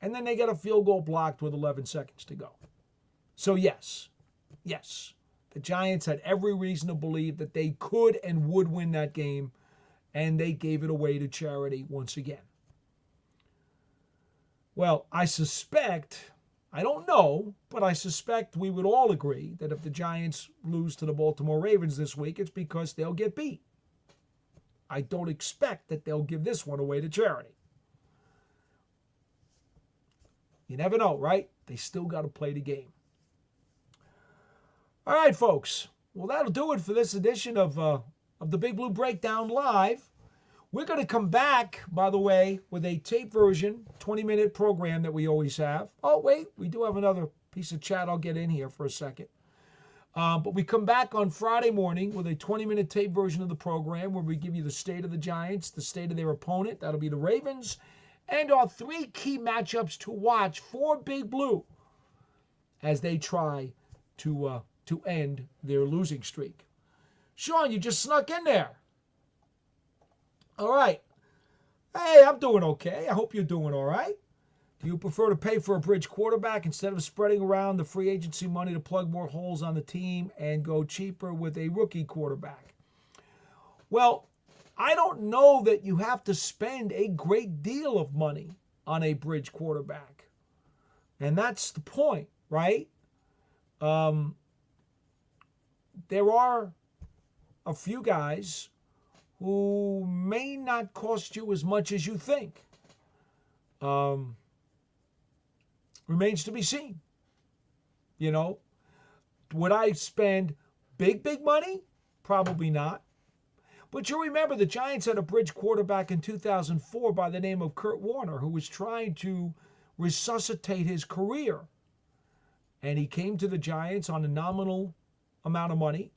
And then they got a field goal blocked with 11 seconds to go. So yes, the Giants had every reason to believe that they could and would win that game, and they gave it away to charity once again. Well, I suspect, I don't know, but I suspect we would all agree that if the Giants lose to the Baltimore Ravens this week, it's because they'll get beat. I don't expect that they'll give this one away to charity. You never know, right? They still got to play the game. All right, folks. Well, that'll do it for this edition of the Big Blue Breakdown Live. We're going to come back, by the way, with a tape version, 20-minute program that we always have. Oh, wait, we do have another piece of chat I'll get in here for a second. But we come back on Friday morning with a 20-minute tape version of the program where we give you the state of the Giants, the state of their opponent, that'll be the Ravens, and our 3 key matchups to watch for Big Blue as they try to end their losing streak. Sean, you just snuck in there. All right. Hey, I'm doing okay. I hope you're doing all right. Do you prefer to pay for a bridge quarterback instead of spreading around the free agency money to plug more holes on the team and go cheaper with a rookie quarterback? Well, I don't know that you have to spend a great deal of money on a bridge quarterback. And that's the point, right? There are a few guys who may not cost you as much as you think. Remains to be seen. You know, would I spend big money? Probably not. But you remember the Giants had a bridge quarterback in 2004 by the name of Kurt Warner, who was trying to resuscitate his career. And he came to the Giants on a nominal amount of money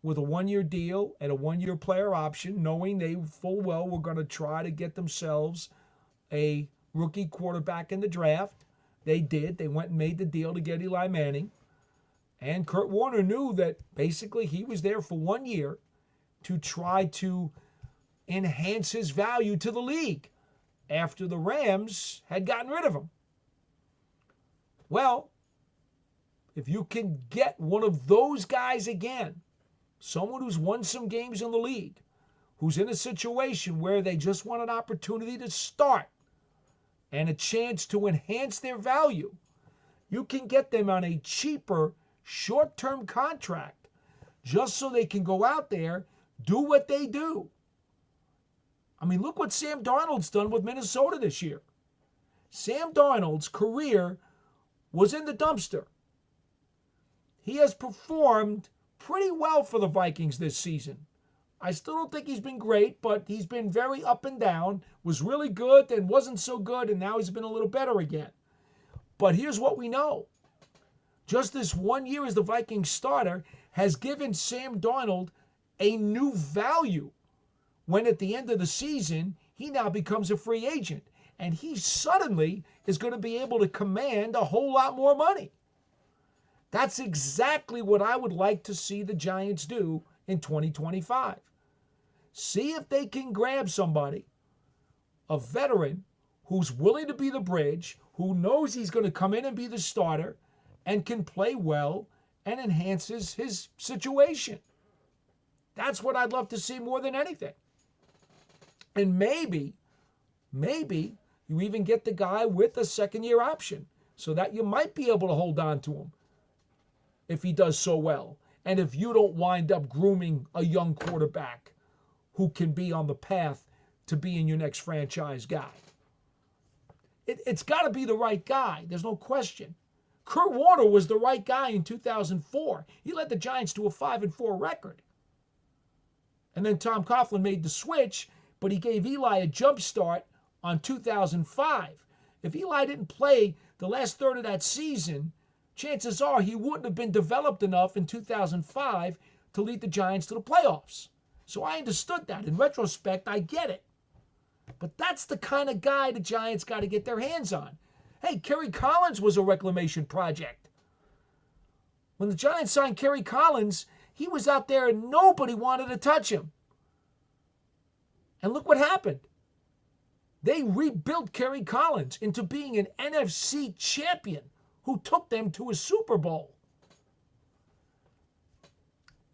with a 1-year deal and a 1-year player option, knowing they full well were going to try to get themselves a rookie quarterback in the draft. They did. They went and made the deal to get Eli Manning. And Kurt Warner knew that basically he was there for 1 year to try to enhance his value to the league after the Rams had gotten rid of him. Well, If you can get one of those guys again, someone who's won some games in the league, who's in a situation where they just want an opportunity to start and a chance to enhance their value, you can get them on a cheaper, short-term contract just so they can go out there, do what they do. I mean, look what Sam Darnold's done with Minnesota this year. Sam Darnold's career was in the dumpster. He has performed pretty well for the Vikings this season. I still don't think he's been great, but he's been very up and down. Was really good, then wasn't so good, and now he's been a little better again. But here's what we know. Just this 1 year as the Vikings starter has given Sam Darnold a new value when at the end of the season, he now becomes a free agent. And he suddenly is going to be able to command a whole lot more money. That's exactly what I would like to see the Giants do in 2025. See if they can grab somebody, a veteran who's willing to be the bridge, who knows he's going to come in and be the starter and can play well and enhances his situation. That's what I'd love to see more than anything. And maybe you even get the guy with a second-year option so that you might be able to hold on to him if he does so well. And if you don't wind up grooming a young quarterback who can be on the path to being your next franchise guy. It's got to be the right guy. There's no question. Kurt Warner was the right guy in 2004. He led the Giants to a 5-4 record. And then Tom Coughlin made the switch, but he gave Eli a jump start on 2005. If Eli didn't play the last third of that season, chances are he wouldn't have been developed enough in 2005 to lead the Giants to the playoffs. So I understood that. In retrospect, I get it. But that's the kind of guy the Giants got to get their hands on. Hey, Kerry Collins was a reclamation project. When the Giants signed Kerry Collins, he was out there and nobody wanted to touch him. And look what happened. They rebuilt Kerry Collins into being an NFC champion who took them to a Super Bowl.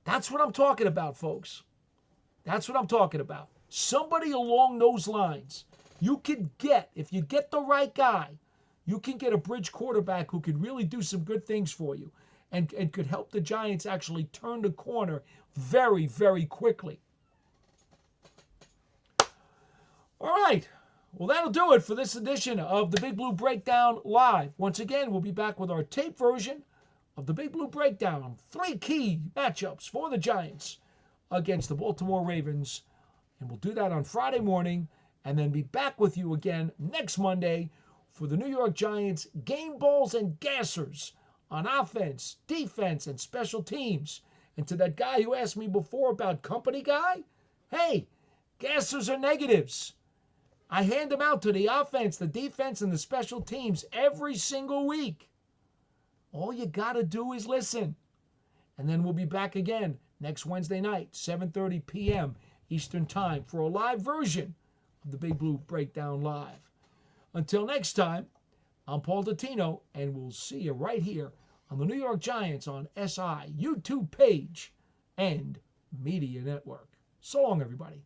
That's what I'm talking about, folks. That's what I'm talking about. Somebody along those lines. You can get, if you get the right guy, you can get a bridge quarterback who could really do some good things for you and could help the Giants actually turn the corner very, very quickly. All right. Well, that'll do it for this edition of the Big Blue Breakdown Live. Once again, we'll be back with our tape version of the Big Blue Breakdown. 3 key matchups for the Giants against the Baltimore Ravens. And we'll do that on Friday morning and then be back with you again next Monday for the New York Giants game balls and gassers on offense, defense, and special teams. And to that guy who asked me before about company guy, hey, gassers are negatives. I hand them out to the offense, the defense, and the special teams every single week. All you got to do is listen. And then we'll be back again next Wednesday night, 7:30 p.m. Eastern Time for a live version of the Big Blue Breakdown Live. Until next time, I'm Paul Dottino, and we'll see you right here on the New York Giants on SI YouTube page and Media Network. So long, everybody.